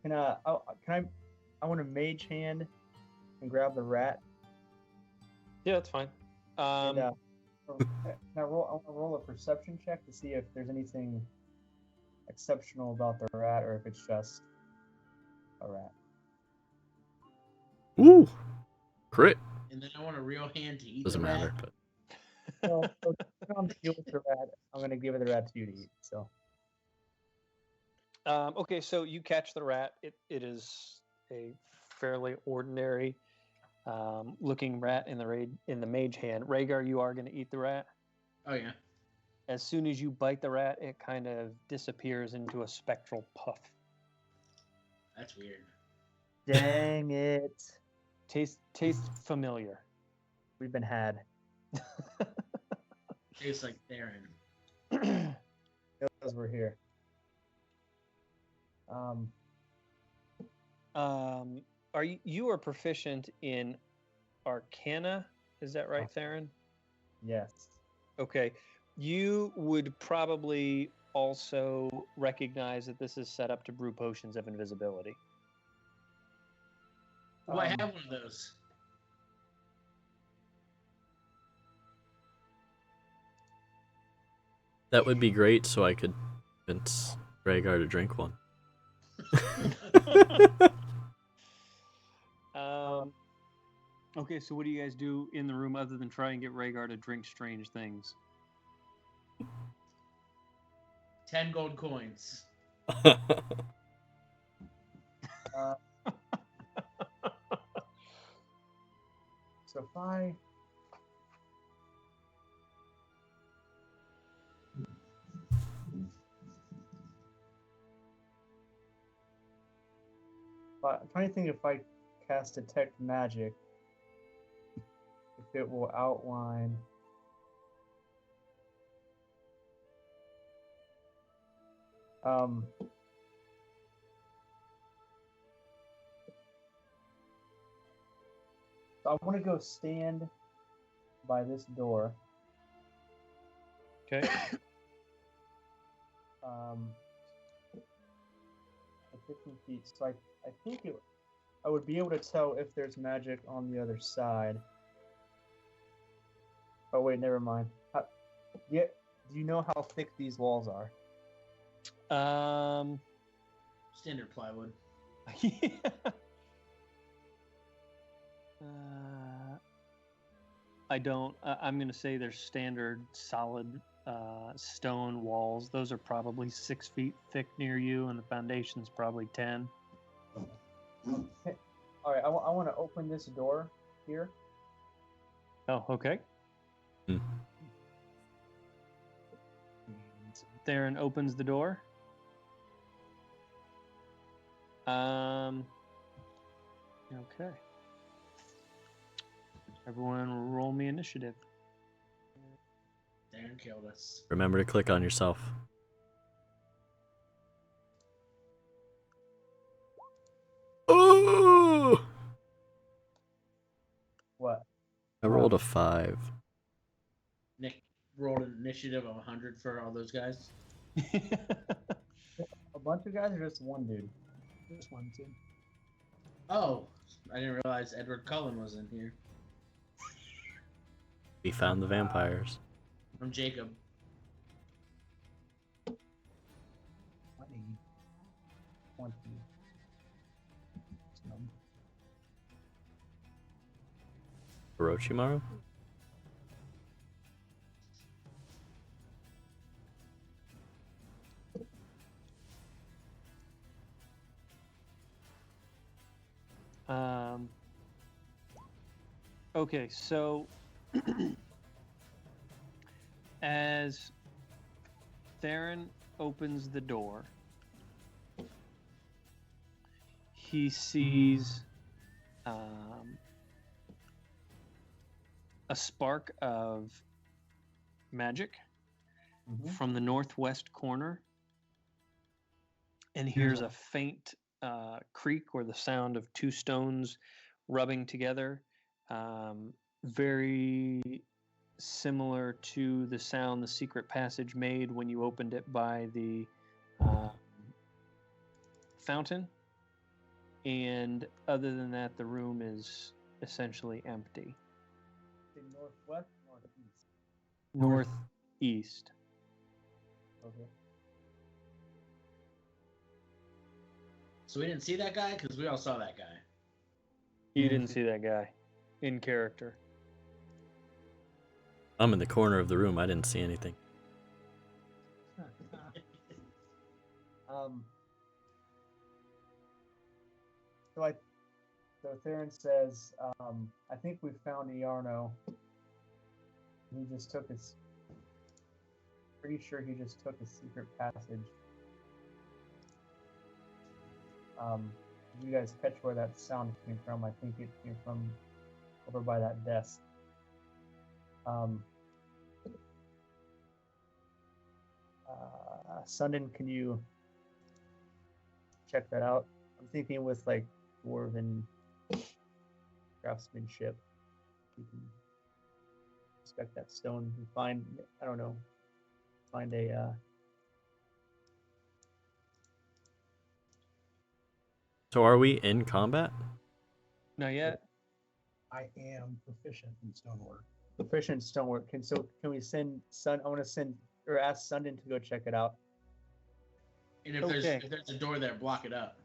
Speaker 7: I want to mage hand and grab the rat.
Speaker 4: Yeah, that's fine.
Speaker 7: And can I want to roll a perception check to see if there's anything exceptional about the rat, or if it's just a rat.
Speaker 5: Ooh, crit.
Speaker 1: And then I want a real hand to eat
Speaker 5: Doesn't
Speaker 1: the rat.
Speaker 5: matter, but
Speaker 7: So if I'm deal with the rat, I'm gonna give the rat to you to eat. So
Speaker 4: Okay, so you catch the rat. It is a fairly ordinary looking rat in the mage hand. Rhaegar, you are going to eat the rat.
Speaker 1: Oh yeah.
Speaker 4: As soon as you bite the rat, it kind of disappears into a spectral puff.
Speaker 1: That's weird.
Speaker 7: dang it,
Speaker 4: Tastes familiar.
Speaker 7: we've been had.
Speaker 1: Tastes like Theron.
Speaker 7: Because we're here.
Speaker 4: Are you are proficient in Arcana? Is that right, Theron?
Speaker 7: Yes.
Speaker 4: Okay. You would probably also recognize that this is set up to brew potions of invisibility.
Speaker 1: Oh, I have one of those.
Speaker 5: that would be great so I could convince Rhaegar to drink one.
Speaker 4: Okay, so what do you guys do in the room other than try and get Rhaegar to drink strange things?
Speaker 1: 10 gold coins.
Speaker 7: So if I I'm trying to think if I cast detect magic, if it will outline. So I want to go stand by this door.
Speaker 4: Okay.
Speaker 7: At 15 feet. So I think I would be able to tell if there's magic on the other side. Oh wait, never mind. Yeah, do you know how thick these walls are?
Speaker 1: Standard plywood.
Speaker 4: Yeah. I don't. I'm going to say they're standard solid stone walls. Those are probably 6 feet thick near you, and the foundation's probably 10.
Speaker 7: Okay. All right, I want to open this door here.
Speaker 4: Oh, okay. Theron opens the door. Okay. Everyone roll me initiative.
Speaker 1: Theron killed us.
Speaker 5: Remember to click on yourself. I rolled a 5.
Speaker 1: Nick rolled an initiative of 100 for all those guys.
Speaker 7: A bunch of guys or just one dude?
Speaker 6: Just one, two.
Speaker 1: Oh, I didn't realize Edward Cullen was in here.
Speaker 5: We found the vampires.
Speaker 1: I'm Jacob.
Speaker 6: 20.
Speaker 7: 20.
Speaker 6: So,
Speaker 5: Orochimaru?
Speaker 4: Okay, so as Theron opens the door, he sees a spark of magic from the northwest corner, and hears a faint creak or the sound of two stones rubbing together, very similar to the sound the secret passage made when you opened it by the fountain. And other than that, the room is essentially empty.
Speaker 7: Northwest, northeast.
Speaker 4: Northeast.
Speaker 7: Okay.
Speaker 1: So we didn't see that guy because we all saw that guy.
Speaker 4: You didn't see that guy in character.
Speaker 5: I'm in the corner of the room. I didn't see anything.
Speaker 7: So Theron says, I think we found Iarno. He just took his. Pretty sure he just took a secret passage. You guys catch where that sound came from? I think it came from over by that desk. Sundin, can you check that out? I'm thinking with like dwarven craftsmanship, you can inspect that stone and find, I don't know, find a
Speaker 5: So are we in combat?
Speaker 4: Not yet.
Speaker 6: I am proficient in stonework.
Speaker 7: proficient stonework. Can we send Sun? I want to send or ask Sundin to go check it out.
Speaker 1: And if
Speaker 4: Okay.
Speaker 1: there's a door there, block it up.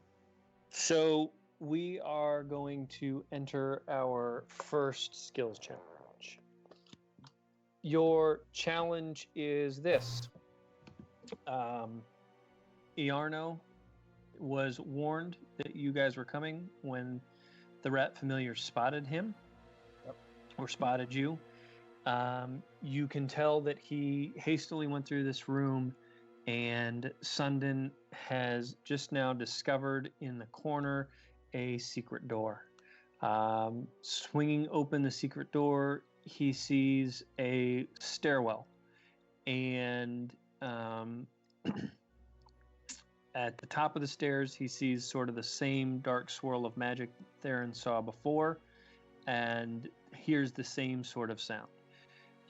Speaker 4: So we are going to enter our first skills challenge. Your challenge is this. Iarno was warned that you guys were coming when the rat familiar spotted him.
Speaker 7: Yep.
Speaker 4: Or spotted you. You can tell that he hastily went through this room, and Sundin has just now discovered in the corner a secret door. Swinging open the secret door, he sees a stairwell, and at the top of the stairs, he sees sort of the same dark swirl of magic Theron saw before, and hears the same sort of sound.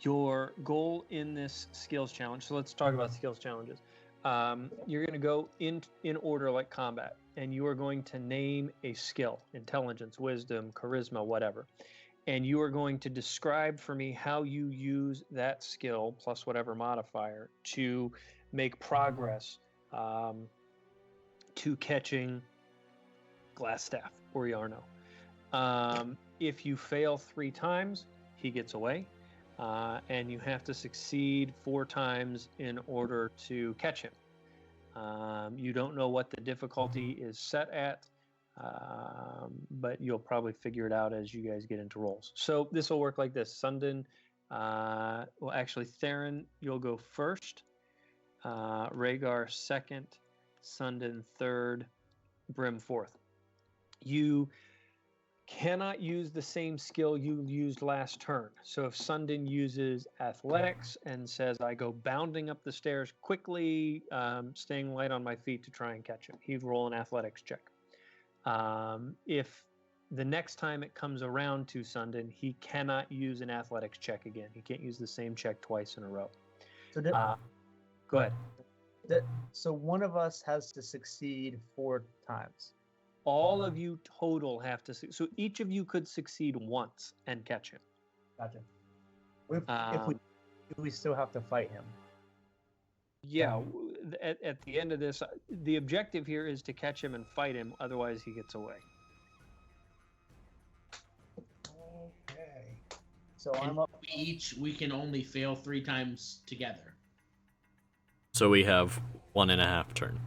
Speaker 4: Your goal in this skills challenge, so let's talk about skills challenges. You're going to go in order like combat, and you are going to name a skill: intelligence, wisdom, charisma, whatever. And you are going to describe for me how you use that skill plus whatever modifier to make progress to catching Glassstaff or Iarno. If you fail 3 times, he gets away. And you have to succeed 4 times in order to catch him. You don't know what the difficulty is set at, but you'll probably figure it out as you guys get into rolls. So this will work like this. Sundin, well, actually, Theron, you'll go first. Rhaegar second. Sundin third. Brim fourth. You cannot use the same skill you used last turn. So if Sundin uses athletics and says, I go bounding up the stairs quickly, staying light on my feet to try and catch him, he'd roll an athletics check. If the next time it comes around to Sundin, he cannot use an athletics check again. He can't use the same check twice in a row.
Speaker 7: So,
Speaker 4: Go ahead.
Speaker 7: so one of us has to succeed 4 times.
Speaker 4: All of you total have to. So each of you could succeed once and catch him.
Speaker 7: Gotcha. If
Speaker 4: Um,
Speaker 7: we still have to fight him.
Speaker 4: Yeah, at the end of this, the objective here is to catch him and fight him. Otherwise, he gets away.
Speaker 3: Okay.
Speaker 7: So
Speaker 1: And
Speaker 7: I'm up.
Speaker 1: we can only fail 3 times together.
Speaker 5: So we have 1.5 turn.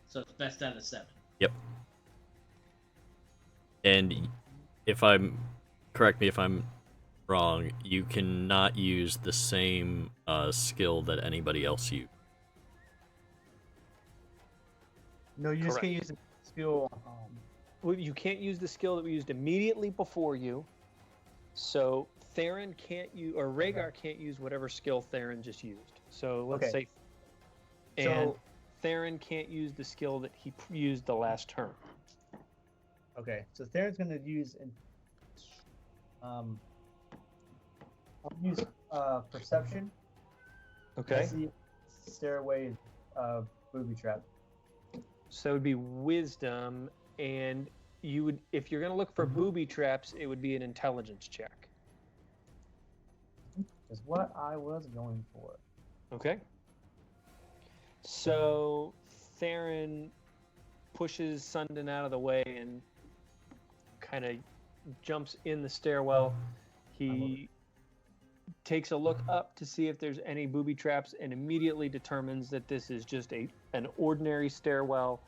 Speaker 1: So it's best out of 7.
Speaker 5: Yep. And if I'm correct me if I'm wrong, you cannot use the same skill that anybody else used.
Speaker 7: No, you just can't use the skill.
Speaker 4: Well, you can't use the skill that we used immediately before you. So Theron can't use, or Rhaegar can't use whatever skill Theron just used. So let's say, and
Speaker 7: So-
Speaker 4: Theron can't use the skill that he used the last turn.
Speaker 7: Okay, so Theron's gonna use I'll use perception.
Speaker 4: Okay.
Speaker 7: See if stairway booby trap.
Speaker 4: So it would be wisdom, and you would, if you're going to look for booby traps, it would be an intelligence check.
Speaker 7: Is what I was going for.
Speaker 4: Okay. So Theron pushes Sundin out of the way and kind of jumps in the stairwell. He takes a look up to see if there's any booby traps and immediately determines that this is just an ordinary stairwell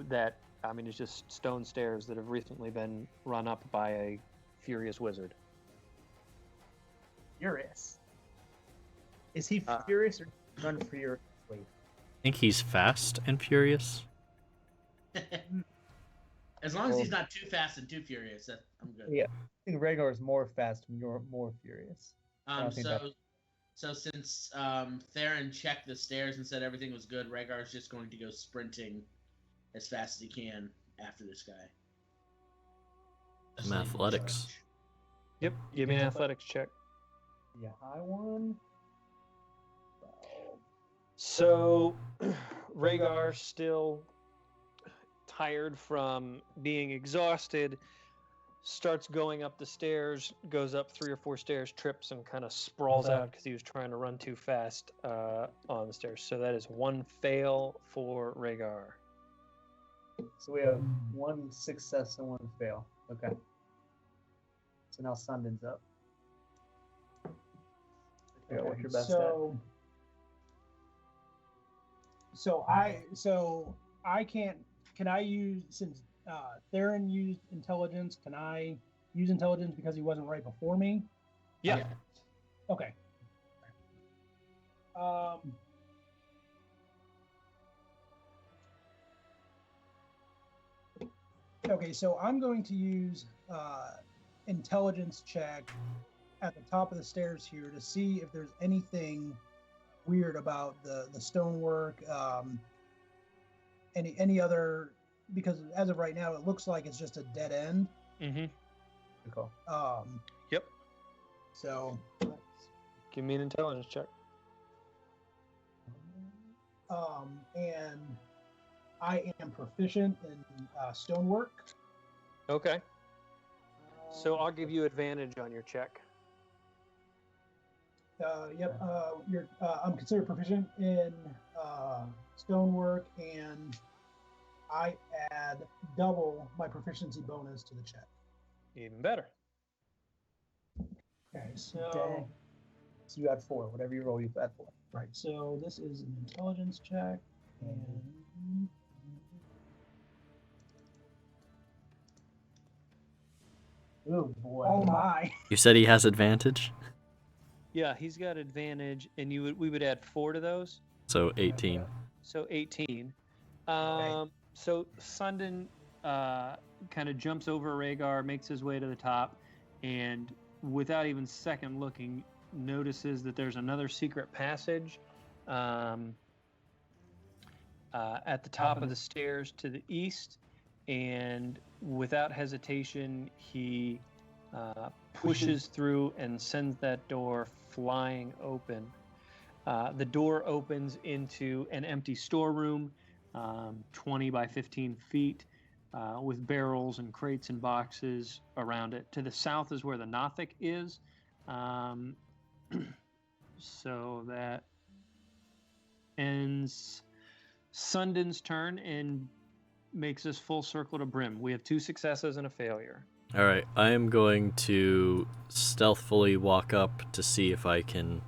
Speaker 4: that, I mean, it's just stone stairs that have recently been run up by a furious wizard.
Speaker 7: Furious. Is he furious or run furiously?
Speaker 5: I think he's fast and furious.
Speaker 1: As long as he's not too fast and too furious, I'm good.
Speaker 7: Yeah. I think Rhaegar is more fast and you're more furious. don't think
Speaker 1: So since Theron checked the stairs and said everything was good, Rhaegar's just going to go sprinting as fast as he can after this guy.
Speaker 5: Some athletics.
Speaker 4: Yep. Give me an athletics check.
Speaker 7: Yeah, high one.
Speaker 4: So, Rhaegar, still tired from being exhausted, starts going up the stairs, goes up 3 or 4 stairs, trips, and kind of sprawls out because he was trying to run too fast on the stairs. So that is 1 fail for Rhaegar.
Speaker 7: So we have 1 success and 1 fail. Okay. So now Sundin's up. Yeah, what's your best
Speaker 3: So I can't. Can I use, since Theron used intelligence? Can I use intelligence because he wasn't right before me?
Speaker 4: Yeah.
Speaker 3: Okay. Okay, so I'm going to use intelligence check at the top of the stairs here to see if there's anything weird about the stonework, any other, because as of right now it looks like it's just a dead end.
Speaker 4: Mm-hmm.
Speaker 7: Cool.
Speaker 4: Yep.
Speaker 3: So
Speaker 4: Give me an intelligence check.
Speaker 3: and I am proficient in stonework.
Speaker 4: Okay. So I'll give you advantage on your check.
Speaker 3: Yep. I'm considered proficient in stonework, and I add double my proficiency bonus to the check.
Speaker 4: Even better.
Speaker 3: Okay, so
Speaker 7: Okay. So you add 4. Whatever you roll, you add 4.
Speaker 3: right. So this is an intelligence check, and
Speaker 7: Oh boy.
Speaker 3: oh my!
Speaker 5: You said he has advantage,
Speaker 4: Yeah, he's got advantage, and we would add 4 to those.
Speaker 5: so 18.
Speaker 4: So 18. So Sundin kind of jumps over Rhaegar, makes his way to the top, and without even second looking, notices that there's another secret passage at the top of the stairs to the east, and without hesitation, he pushes through and sends that door flying open. The door opens into an empty storeroom, 20 by 15 feet, with barrels and crates and boxes around it. To the south is where the Nothic is. So that ends Sundon's turn and makes us full circle to Brim. We have 2 successes and a failure.
Speaker 5: All right, I am going to stealthily walk up to see if I can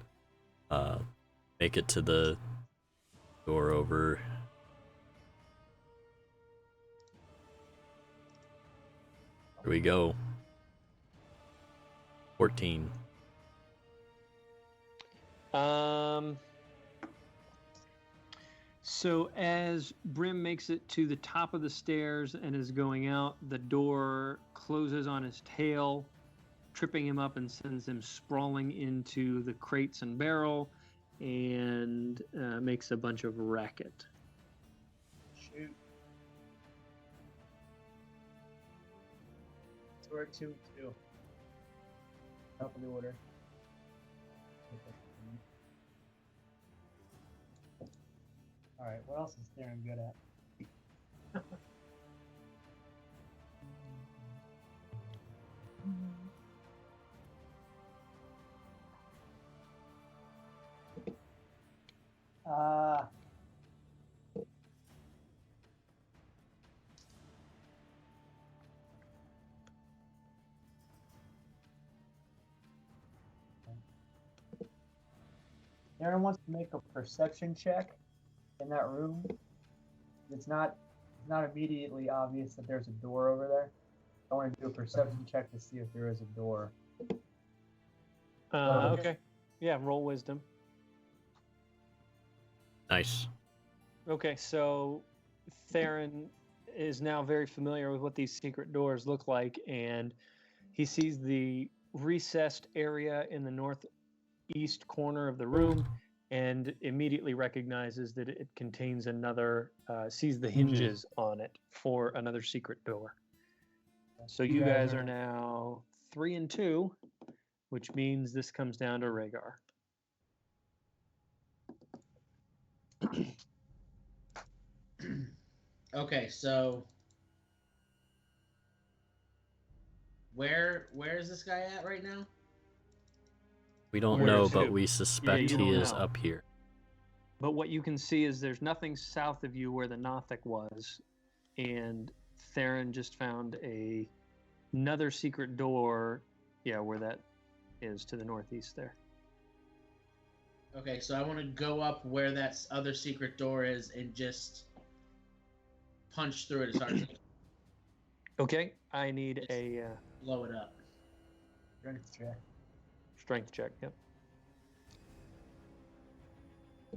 Speaker 5: make it to the door over. Here we go. 14.
Speaker 4: So as Brim makes it to the top of the stairs and is going out, the door closes on his tail, tripping him up and sends him sprawling into the crates and barrel, and makes a bunch of racket.
Speaker 7: Shoot. So we're 2-2. Top of the order. Alright, what else is Theron good at? Theron wants to make a perception check in that room. It's not immediately obvious that there's a door over there. I want to do a perception check to see if there is a door.
Speaker 4: Okay. Yeah, roll wisdom.
Speaker 5: Nice.
Speaker 4: Okay, so Theron is now very familiar with what these secret doors look like, and he sees the recessed area in the northeast corner of the room and immediately recognizes that it contains another, sees the hinges on it for another secret door. So you guys are now 3 and 2, which means this comes down to Rhaegar.
Speaker 1: Okay, so where is this guy at right now?
Speaker 5: We don't
Speaker 4: Where
Speaker 5: know,
Speaker 4: to?
Speaker 5: but we suspect
Speaker 4: you
Speaker 5: he
Speaker 4: don't
Speaker 5: is
Speaker 4: know.
Speaker 5: up here.
Speaker 4: But what you can see is there's nothing south of you where the Nothic was, and Theron just found another secret door, where that is to the northeast there.
Speaker 1: Okay, so I want to go up where that other secret door is and just punch through it as hard as I can.
Speaker 4: Okay, I need a
Speaker 1: Blow it up.
Speaker 7: Strength check.
Speaker 4: strength check. Yep.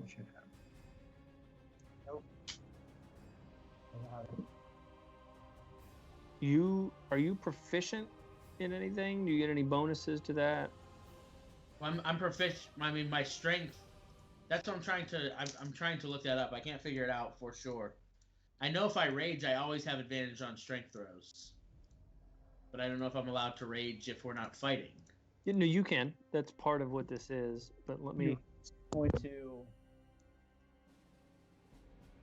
Speaker 7: Should have. Nope. Doesn't have it.
Speaker 4: Are you proficient in anything? Do you get any bonuses to that?
Speaker 1: Well, I'm proficient. I mean, my strength. That's what I'm trying to. I'm trying to look that up. I can't figure it out for sure. I know if I rage, I always have advantage on strength throws. But I don't know if I'm allowed to rage if we're not fighting.
Speaker 4: No, you can. That's part of what this is. But let me.
Speaker 7: Going to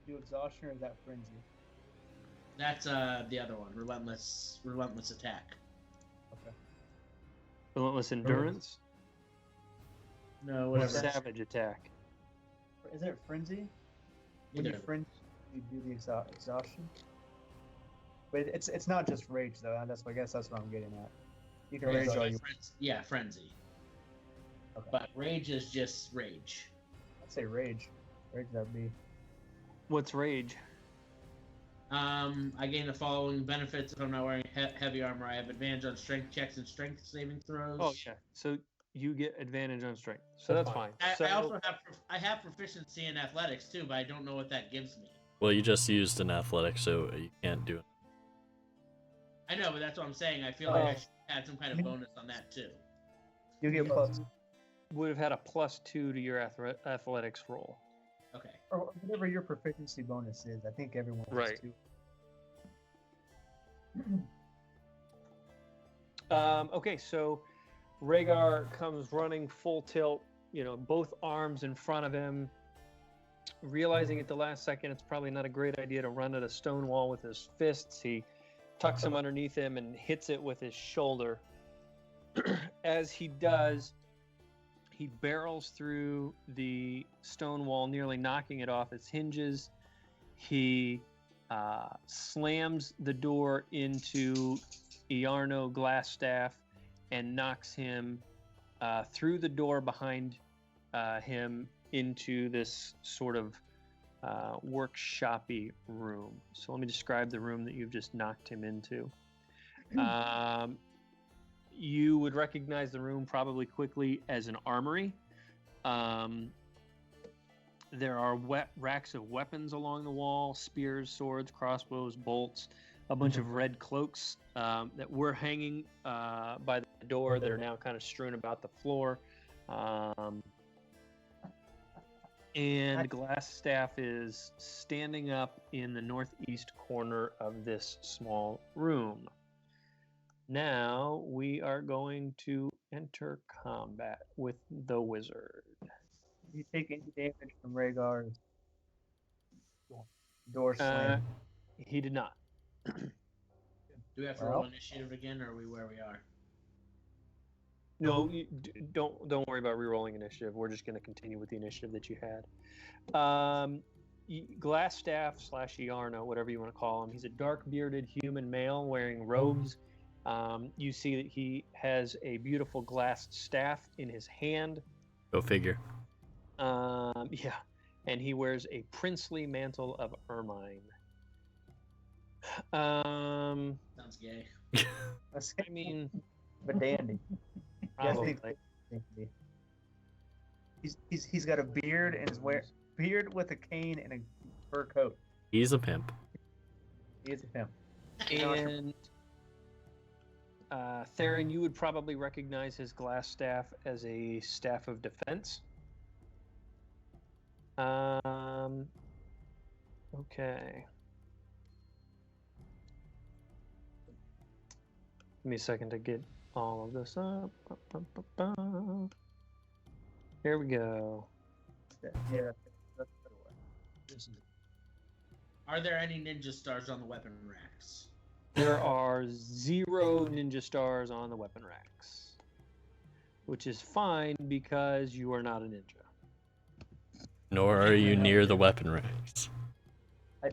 Speaker 7: do exhaustion, or is that frenzy?
Speaker 1: That's the other one. Relentless attack.
Speaker 7: Okay.
Speaker 4: Relentless endurance.
Speaker 1: No,
Speaker 4: Or
Speaker 1: whatever.
Speaker 4: savage attack.
Speaker 7: Is it frenzy? When you
Speaker 1: Either.
Speaker 7: frenzy, you do the exhaustion. But it's not just rage though. I guess that's what I'm getting at. You can rage all you.
Speaker 1: Yeah, frenzy.
Speaker 7: Okay.
Speaker 1: But rage is just rage.
Speaker 7: I'd say rage. Rage that'd be.
Speaker 4: What's rage?
Speaker 1: I gain the following benefits if I'm not wearing heavy armor. I have advantage on strength checks and strength saving throws.
Speaker 4: Oh yeah. So you get advantage on strength. So that's fine. So
Speaker 1: I also have proficiency in athletics too, but I don't know what that gives me.
Speaker 5: Well, you just used an athletic, so you can't do it.
Speaker 1: I know, but that's what I'm saying. I feel like I should add some kind of bonus on that too.
Speaker 7: You get plus,
Speaker 4: would have had a +2 to your athletics roll.
Speaker 1: Okay.
Speaker 7: or whatever your proficiency bonus is. I think everyone has
Speaker 4: Right.
Speaker 7: two.
Speaker 4: Okay, so Rhaegar comes running full tilt, both arms in front of him, realizing at the last second it's probably not a great idea to run at a stone wall with his fists. He tucks him underneath him and hits it with his shoulder. As he does, he barrels through the stone wall, nearly knocking it off its hinges. He slams the door into Iarno Glassstaff and knocks him through the door behind him into this sort of workshop-y room. So let me describe the room that you've just knocked him into. You would recognize the room probably quickly as an armory. There are racks of weapons along the wall: spears, swords, crossbows, bolts, a bunch of red cloaks that were hanging by the door that are now kind of strewn about the floor. And Glassstaff is standing up in the northeast corner of this small room. Now we are going to enter combat with the wizard.
Speaker 7: Did you take any damage from Rhaegar's door slam?
Speaker 4: He did not.
Speaker 1: Do we have to roll initiative again, or are we where we are?
Speaker 4: No, don't worry about re-rolling initiative. We're just going to continue with the initiative that you had. Glassstaff / Iarno, whatever you want to call him. He's a dark-bearded human male wearing robes. You see that he has a beautiful glass staff in his hand.
Speaker 5: Go figure.
Speaker 4: Yeah, and he wears a princely mantle of ermine.
Speaker 1: Sounds gay.
Speaker 4: I mean,
Speaker 7: but dandy.
Speaker 4: probably.
Speaker 7: He's got a beard and is beard with a cane and a fur coat.
Speaker 5: He's a pimp.
Speaker 7: He is a pimp.
Speaker 4: And Theron, you would probably recognize his glass staff as a staff of defense. Okay. Give me a second to get all of this up. Here we go.
Speaker 7: Yeah.
Speaker 6: This is
Speaker 1: Are there any ninja stars on the weapon racks?
Speaker 4: There are 0 ninja stars on the weapon racks, which is fine because you are not a ninja.
Speaker 5: Nor are you near the weapon racks.
Speaker 7: I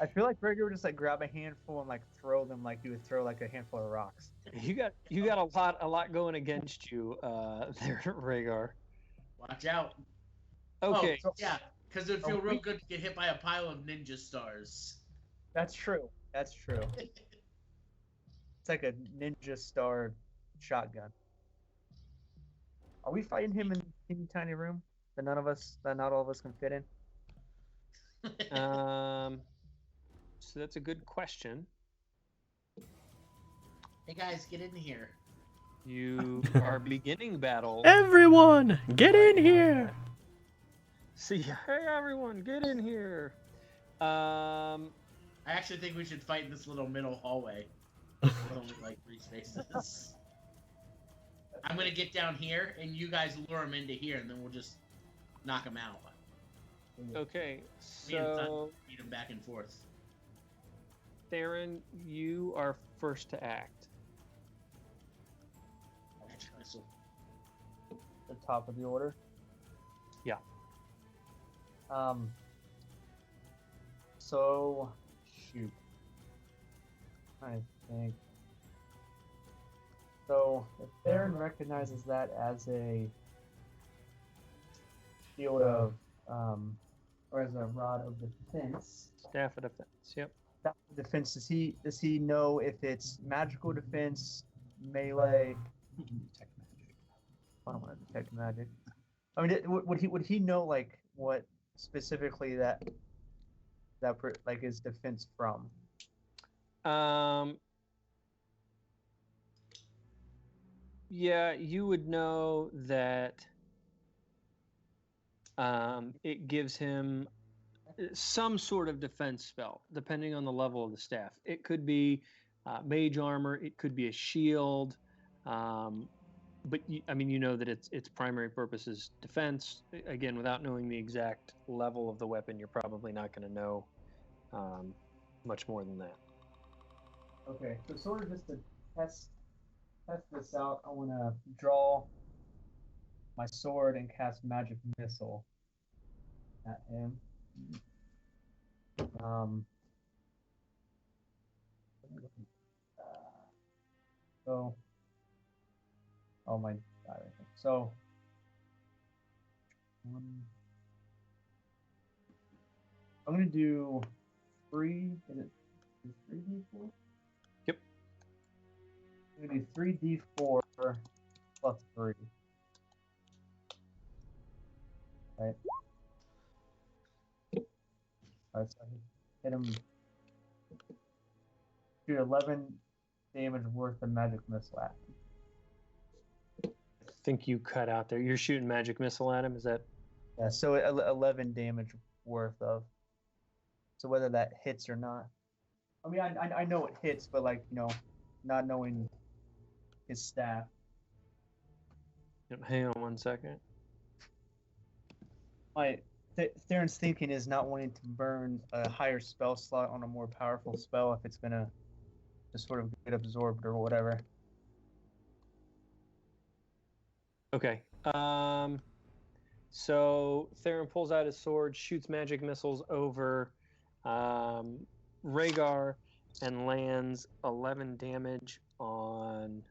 Speaker 7: feel like Rhaegar would just like grab a handful and like throw them like you would throw like a handful of rocks.
Speaker 4: You got a lot going against you there, Rhaegar.
Speaker 1: Watch out.
Speaker 4: Okay.
Speaker 1: Oh, yeah, because it would feel real good to get hit by a pile of ninja stars.
Speaker 7: That's true. That's true. It's like a ninja star shotgun. Are we fighting him in a teeny tiny room that not all of us can fit in?
Speaker 4: So that's a good question.
Speaker 1: Hey guys, get in here.
Speaker 4: You are beginning battle.
Speaker 5: Everyone, get in here!
Speaker 4: See, hey everyone, get in here.
Speaker 1: I actually think we should fight in this little middle hallway. With only like 3 spaces. I'm gonna get down here, and you guys lure him into here, and then we'll just knock him out.
Speaker 4: Okay,
Speaker 1: Me and Thun
Speaker 4: so
Speaker 1: beat him back and forth.
Speaker 4: Theron, you are first to act.
Speaker 1: Magic missile.
Speaker 7: The top of the order.
Speaker 4: Yeah.
Speaker 7: So, shoot. I think. So, if Theron recognizes that as a shield of, or as a rod of defense,
Speaker 4: Staff of defense. Yep.
Speaker 7: that defense, does he know if it's magical defense, melee?
Speaker 6: detect magic.
Speaker 7: I don't want to detect magic. I mean, would he know like what specifically that like is defense from?
Speaker 4: Yeah, you would know that it gives him some sort of defense spell, depending on the level of the staff. It could be mage armor. It could be a shield. But I mean, you know that its primary purpose is defense. Again, without knowing the exact level of the weapon, you're probably not going to know much more than that.
Speaker 7: Okay, so sort of just to test this out, I want to draw my sword and cast magic missile at him. So, oh my god! So, I'm gonna do three. Is it 3d4?
Speaker 4: Yep.
Speaker 7: I'm gonna do 3d4 plus 3. Right. Alright, so I hit him. Do 11 damage worth of magic missile at him.
Speaker 4: I think you cut out there. You're shooting magic missile at him. Is that?
Speaker 7: Yeah, so 11 damage worth of. So whether that hits or not. I mean, I know it hits, but like, you know, not knowing his staff.
Speaker 4: Hang on one second.
Speaker 7: Theron's thinking is not wanting to burn a higher spell slot on a more powerful spell if it's gonna just sort of get absorbed or whatever.
Speaker 4: Okay. So Theron pulls out his sword, shoots magic missiles over Rhaegar, and lands 11 damage on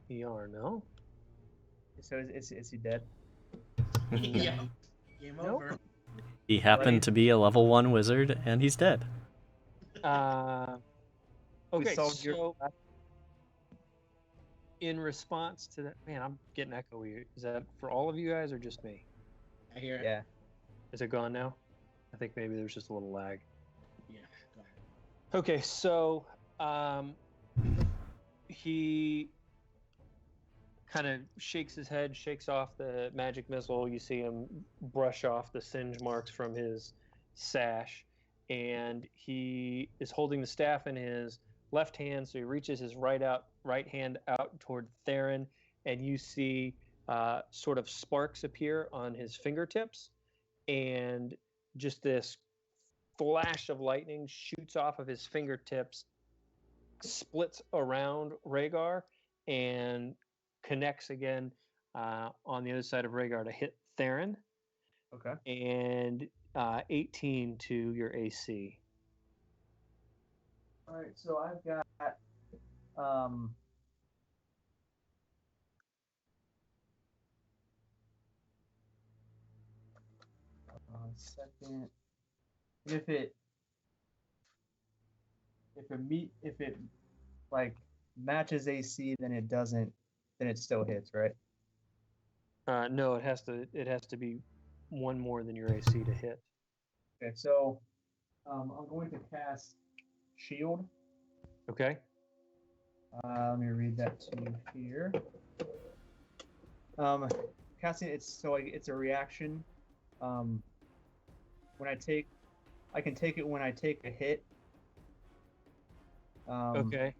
Speaker 4: No?
Speaker 7: So is he dead?
Speaker 1: Yeah. Game
Speaker 4: Nope.
Speaker 1: over.
Speaker 5: He happened to be a level 1 wizard, and he's dead.
Speaker 4: Okay,
Speaker 7: solved your-
Speaker 4: so in response to that, man, I'm getting echoey. Is that for all of you guys or just me?
Speaker 1: I hear it.
Speaker 7: Yeah.
Speaker 4: Is it gone now? I think maybe there's just a little lag.
Speaker 1: Yeah. Go ahead.
Speaker 4: Okay, so he kind of shakes his head, shakes off the magic missile. You see him brush off the singe marks from his sash, and he is holding the staff in his left hand. So he reaches his right hand out toward Theron, and you see sort of sparks appear on his fingertips, and just this flash of lightning shoots off of his fingertips, splits around Rhaegar, and connects again on the other side of Rhaegar to hit Theron.
Speaker 7: Okay.
Speaker 4: And 18 to your AC.
Speaker 7: All right. So I've got second. If it like matches AC, then it doesn't. Then it still hits, right?
Speaker 4: No, it has to be one more than your AC to hit.
Speaker 7: Okay. So I'm going to cast Shield.
Speaker 4: Okay.
Speaker 7: Let me read that to you here. Casting it's a reaction. I can take it when I take a hit.
Speaker 4: Okay.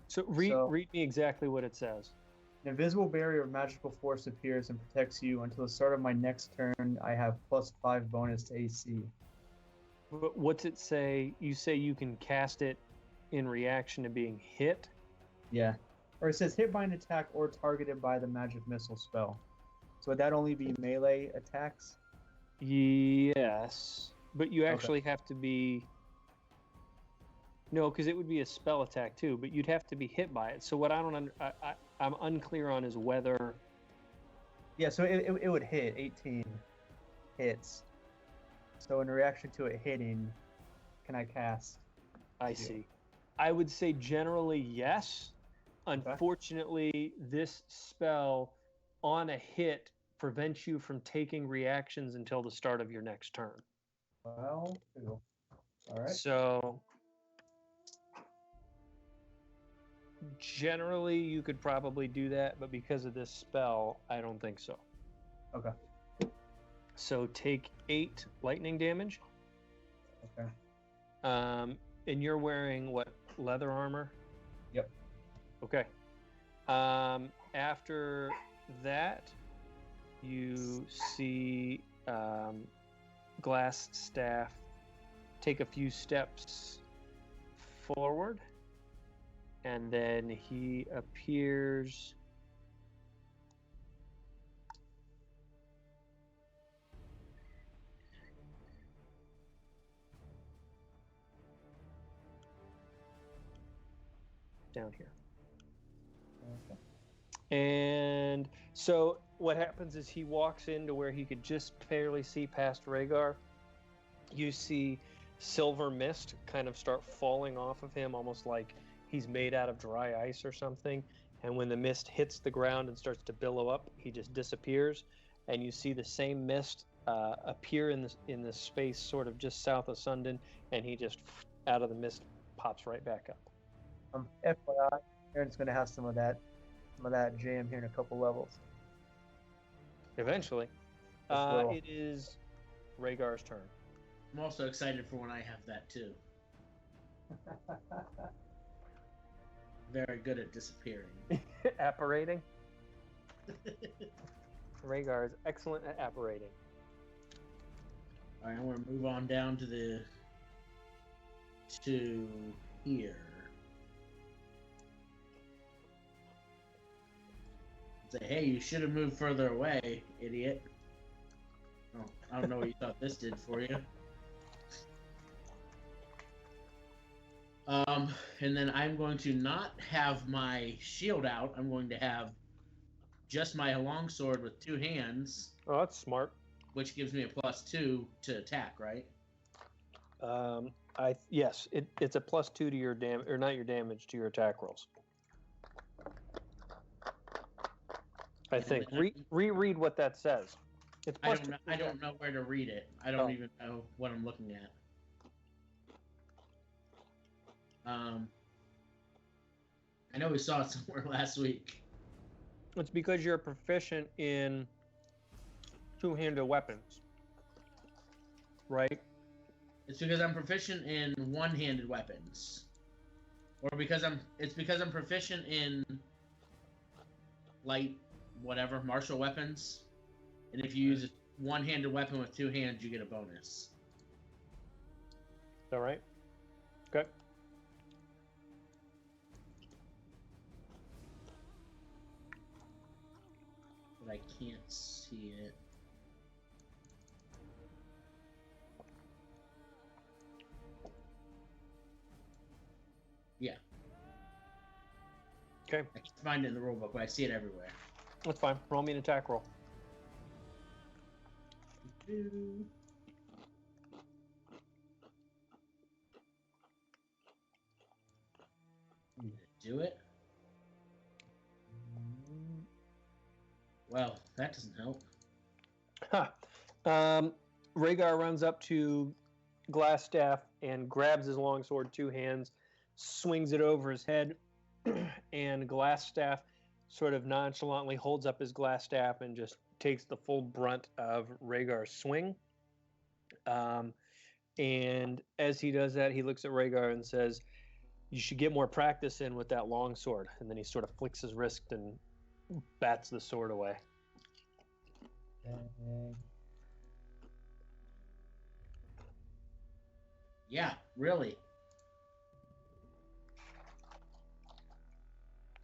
Speaker 4: So read me exactly what it says.
Speaker 7: An invisible barrier of magical force appears and protects you until the start of my next turn. I have +5 bonus to AC.
Speaker 4: But what's it say? You say you can cast it in reaction to being hit?
Speaker 7: Yeah. Or it says hit by an attack or targeted by the magic missile spell. So would that only be melee attacks?
Speaker 4: Yes. But you actually have to be... No, because it would be a spell attack too, but you'd have to be hit by it. So what I'm unclear on is whether...
Speaker 7: Yeah, so it would hit 18 hits. So in reaction to it hitting, can I cast?
Speaker 4: I see. I would say generally yes. Unfortunately, this spell on a hit prevents you from taking reactions until the start of your next turn.
Speaker 7: Well, cool. All right.
Speaker 4: So generally you could probably do that, but because of this spell, I don't think so.
Speaker 7: Okay.
Speaker 4: So take 8 lightning damage.
Speaker 7: Okay.
Speaker 4: And you're wearing what, leather armor?
Speaker 7: Yep.
Speaker 4: Okay. After that, you see Glass Staff take a few steps forward, and then he appears. Down here.
Speaker 7: Okay.
Speaker 4: And so what happens is he walks into where he could just barely see past Rhaegar. You see silver mist kind of start falling off of him, almost like he's made out of dry ice or something. And when the mist hits the ground and starts to billow up, he just disappears. And you see the same mist appear in the space sort of just south of Sundon, and he just out of the mist pops right back up.
Speaker 7: FYI, Aaron's gonna have some of that jam here in a couple levels.
Speaker 4: Eventually.
Speaker 7: Just will.
Speaker 4: It is Rhaegar's turn.
Speaker 1: I'm also excited for when I have that too. Very good at disappearing.
Speaker 4: Apparating. Rhaegar is excellent at apparating.
Speaker 1: All right, I'm gonna move on down to here. Say, hey, you should have moved further away, idiot. Oh, I don't know what you thought this did for you. And then I'm going to not have my shield out. I'm going to have just my longsword with 2 hands,
Speaker 4: Oh, that's smart.
Speaker 1: which gives me a +2 to attack, right?
Speaker 4: Yes, it's a +2 to your damage, or not your damage, to your attack rolls. I
Speaker 1: And
Speaker 4: think.
Speaker 1: then
Speaker 4: Reread what that says. It's
Speaker 1: I
Speaker 4: plus
Speaker 1: don't know,
Speaker 4: 2
Speaker 1: I don't know where to read it. I don't
Speaker 4: Oh.
Speaker 1: even know what I'm looking at. I know we saw it somewhere last week.
Speaker 4: It's because you're proficient in two-handed weapons, right?
Speaker 1: It's because I'm proficient in one-handed weapons, or it's because I'm proficient in light, whatever, martial weapons. And if you use a one-handed weapon with 2 hands, you get a bonus.
Speaker 4: Is that right? Okay.
Speaker 1: But I can't see it. Yeah.
Speaker 4: Okay,
Speaker 1: I can't find it in the rulebook, but I see it everywhere.
Speaker 4: that's fine. Roll me an attack roll.
Speaker 1: Do it? Well, that doesn't help.
Speaker 4: Ha. Rhaegar runs up to Glassstaff and grabs his longsword 2 hands, swings it over his head, and Glassstaff sort of nonchalantly holds up his Glassstaff and just takes the full brunt of Rhaegar's swing. And as he does that, he looks at Rhaegar and says, "You should get more practice in with that longsword." And then he sort of flicks his wrist and bats the sword away.
Speaker 1: Yeah, really.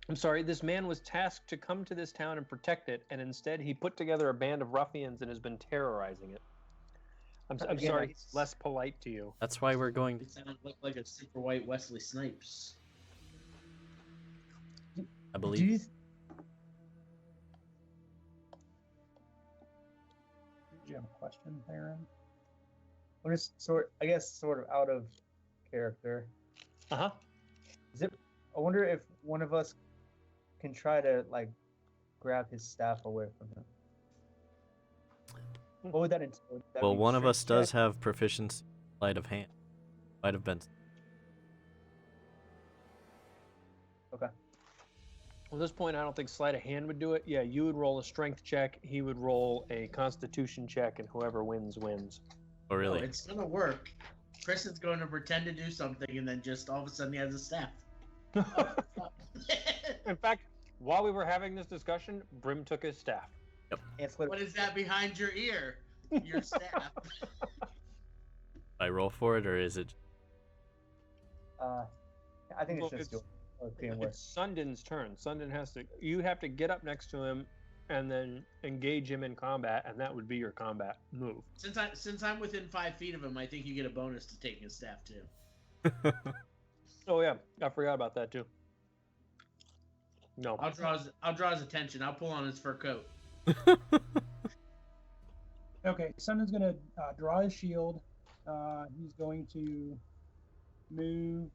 Speaker 4: I'm sorry, this man was tasked to come to this town and protect it, and instead he put together a band of ruffians and has been terrorizing it. I'm
Speaker 7: Again,
Speaker 4: sorry, he's less polite to you.
Speaker 5: That's why we're going.
Speaker 1: It sounds like a super white Wesley Snipes.
Speaker 5: I
Speaker 7: Do
Speaker 5: believe.
Speaker 7: you?
Speaker 3: Did you have a question, Aaron?
Speaker 7: Well, just I guess sort of out of character.
Speaker 4: Uh-huh.
Speaker 7: I wonder if one of us can try to like grab his staff away from him. What would that entail? Would that
Speaker 5: Well,
Speaker 7: be
Speaker 5: one of us
Speaker 7: strength
Speaker 5: does
Speaker 7: check?
Speaker 5: have proficiency in sleight of hand. Might have been.
Speaker 7: Okay.
Speaker 4: At this point, I don't think sleight of hand would do it. Yeah, you would roll a strength check. He would roll a constitution check, and whoever wins, wins.
Speaker 5: Oh,
Speaker 1: Oh,
Speaker 5: really?
Speaker 1: it's gonna work. Chris is going to pretend to do something, and then just all of a sudden he has a staff.
Speaker 4: In fact, while we were having this discussion, Brim took his staff.
Speaker 7: It's
Speaker 1: What is that behind your ear? Your staff.
Speaker 5: I roll for it, or is it?
Speaker 7: I think
Speaker 4: Well,
Speaker 7: it's just being
Speaker 4: It's
Speaker 7: worth.
Speaker 4: Sundin's turn. Sundin has to. You have to get up next to him, and then engage him in combat, and that would be your combat move.
Speaker 1: Since I'm within 5 feet of him, I think you get a bonus to taking his staff too.
Speaker 4: Oh yeah, I forgot about that too. No.
Speaker 1: I'll draw his attention. I'll pull on his fur coat.
Speaker 3: Okay, Sundin's gonna draw his shield. He's going to move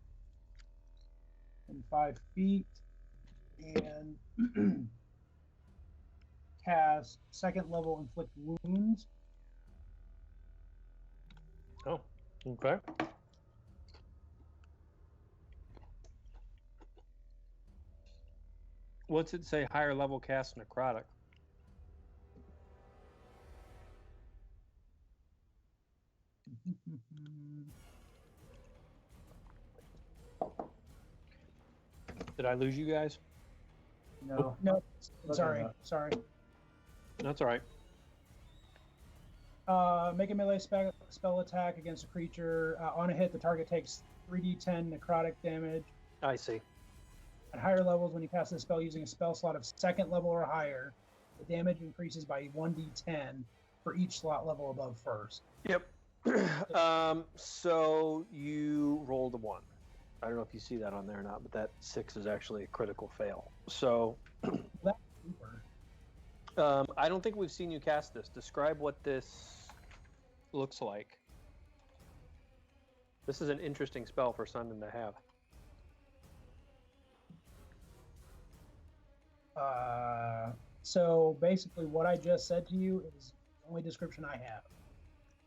Speaker 3: in 5 feet and cast second level inflict wounds.
Speaker 4: Oh, okay. What's it say? Higher level cast necrotic. Did I lose you guys?
Speaker 7: No.
Speaker 3: No,
Speaker 7: Looking
Speaker 3: sorry,
Speaker 7: up.
Speaker 3: sorry.
Speaker 4: That's all right.
Speaker 3: Make a melee spell attack against a creature. On a hit, the target takes 3d10 necrotic damage.
Speaker 4: I see.
Speaker 3: At higher levels, when you cast this spell using a spell slot of second level or higher, the damage increases by 1d10 for each slot level above first.
Speaker 4: Yep. So you rolled a 1. I don't know if you see that on there or not, but that 6 is actually a critical fail. So
Speaker 3: Super.
Speaker 4: I don't think we've seen you cast this. Describe what this looks like. This is an interesting spell for Sundin to have.
Speaker 3: So basically, what I just said to you is the only description I have.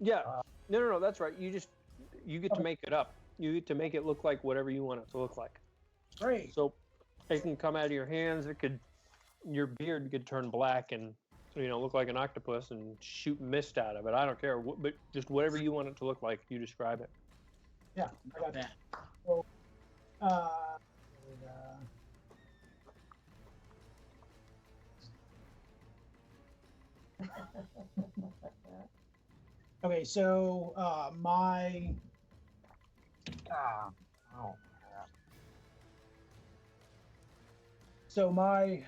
Speaker 4: Yeah. No, that's right. You get to
Speaker 3: Okay.
Speaker 4: make it up. You get to make it look like whatever you want it to look like.
Speaker 3: Great.
Speaker 4: So it can come out of your hands. Your beard could turn black and look like an octopus and shoot mist out of it. I don't care. But just whatever you want it to look like, you describe it.
Speaker 3: Yeah, I got
Speaker 1: That.
Speaker 3: uh, okay, so my so my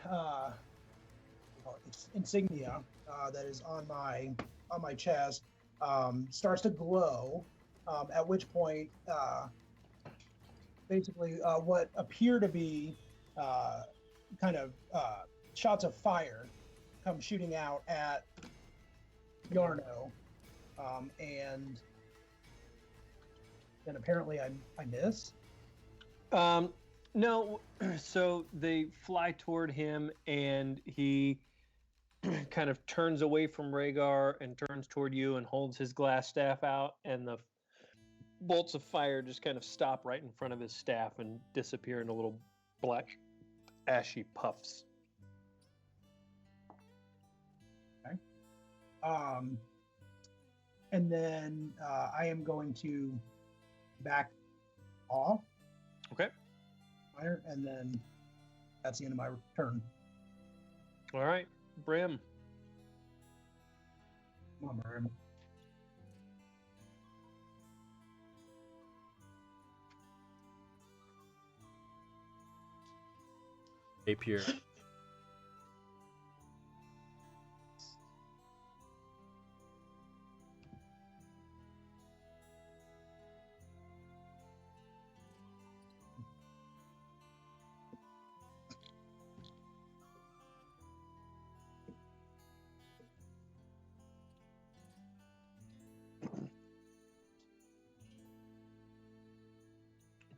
Speaker 3: insignia that is on my chest starts to glow. At which point, basically, what appear to be kind of shots of fire come shooting out at Yarno, and then apparently I miss.
Speaker 4: No, so they fly toward him, and he kind of turns away from Rhaegar and turns toward you and holds his glass staff out, and the bolts of fire just kind of stop right in front of his staff and disappear in a little black, ashy puffs.
Speaker 3: And then I am going to back off.
Speaker 4: Okay.
Speaker 3: Fire, and then that's the end of my turn.
Speaker 4: All right, Brim.
Speaker 3: Come on, Brim.
Speaker 5: Rapier.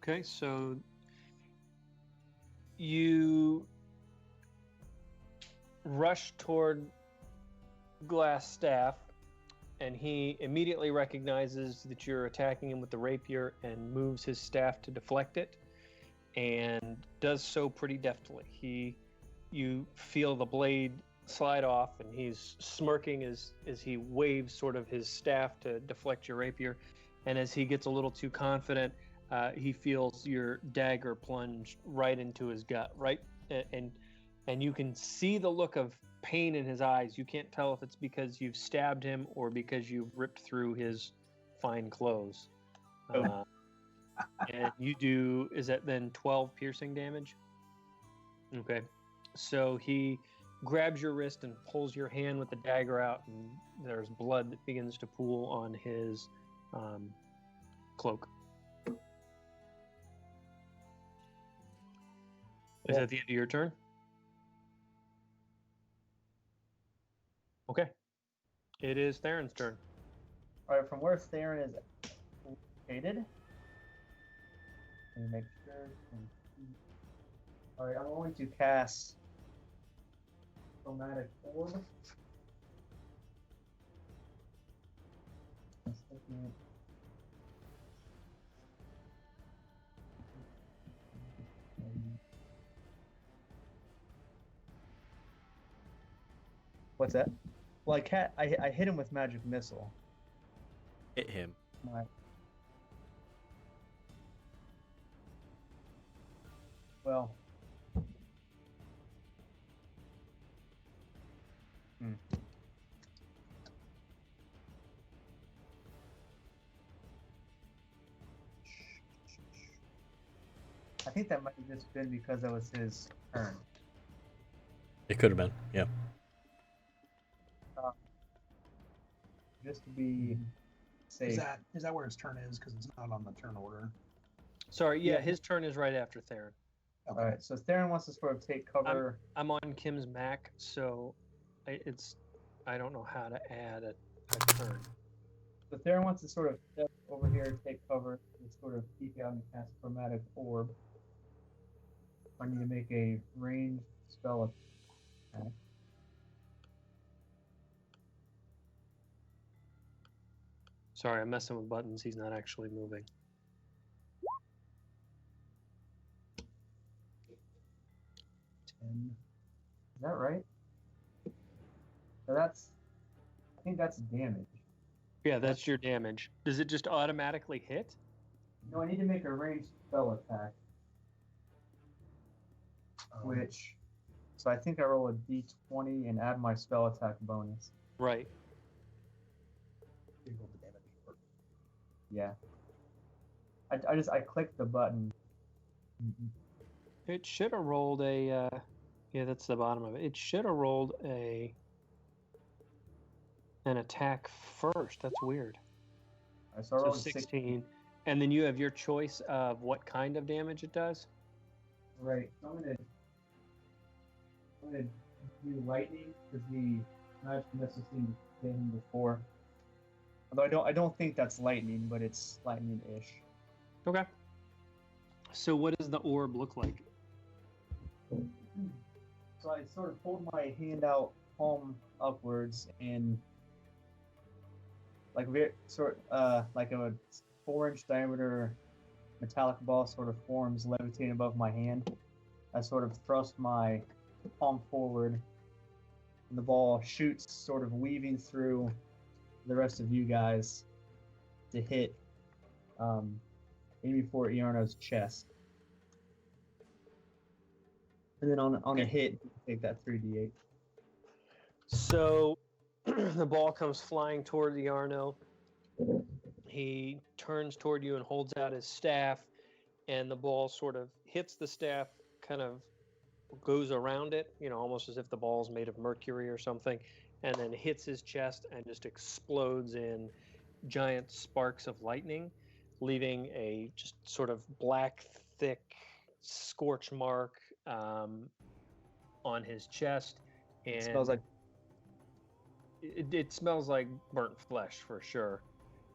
Speaker 4: Okay, so you rush toward Glass Staff, and he immediately recognizes that you're attacking him with the rapier and moves his staff to deflect it, and does so pretty deftly. He you feel the blade slide off, and he's smirking as he waves sort of his staff to deflect your rapier. And as he gets a little too confident, he feels your dagger plunge right into his gut, right, and you can see the look of pain in his eyes. You can't tell if it's because you've stabbed him or because you've ripped through his fine clothes. And you do, is that then 12 piercing damage? Okay. So he grabs your wrist and pulls your hand with the dagger out, and there's blood that begins to pool on his cloak. Is that the end of your turn? Okay. It is Theron's turn.
Speaker 7: All right, from where Theron is located. Let me make sure. All right, I'm going to cast Chromatic Orb. Just looking at- What's that? Well, I hit him with Magic Missile.
Speaker 5: Hit him.
Speaker 7: My... Well. I think that might have just been because that was his turn.
Speaker 5: It could have been, yeah.
Speaker 7: Just to be safe.
Speaker 6: Is that where his turn is? Because it's not on the turn order.
Speaker 4: Sorry, yeah, his turn is right after Theron.
Speaker 6: Okay.
Speaker 7: All right, so Theron wants to sort of take cover.
Speaker 4: I'm on Kim's Mac, so I don't know how to add a turn.
Speaker 7: So Theron wants to sort of step over here, take cover, and sort of peek out and cast Chromatic Orb. I need to make a ranged spell attack.
Speaker 4: Sorry, I'm messing with buttons. He's not actually moving.
Speaker 7: Is that right? So I think that's damage.
Speaker 4: Yeah, that's your damage. Does it just automatically hit?
Speaker 7: No, I need to make a ranged spell attack, which, so I think I roll a d20 and add my spell attack bonus.
Speaker 4: Right.
Speaker 6: You roll the damage first.
Speaker 7: Yeah. I clicked the button.
Speaker 4: It should have rolled a. Yeah, that's the bottom of it. It should have rolled an attack first. That's weird.
Speaker 7: So I
Speaker 4: So
Speaker 7: rolled
Speaker 4: 16, and then you have your choice of what kind of damage it does.
Speaker 7: Right. So I'm gonna do lightning because the magic missile seemed to hit him before. Although I don't think that's lightning, but it's lightning-ish.
Speaker 4: Okay. So what does the orb look like?
Speaker 7: So I sort of hold my hand out, palm upwards, and like like a 4-inch diameter metallic ball sort of forms, levitating above my hand. I sort of thrust my palm forward, and the ball shoots, sort of weaving through the rest of you guys to hit, aiming for Iarno's chest. And then on a hit, take that 3d8.
Speaker 4: So the ball comes flying toward the Arno. He turns toward you and holds out his staff, and the ball sort of hits the staff, kind of goes around it, almost as if the ball's made of mercury or something, and then hits his chest and just explodes in giant sparks of lightning, leaving a just sort of black, thick scorch mark on his chest. And
Speaker 7: It smells like
Speaker 4: it smells like burnt flesh for sure.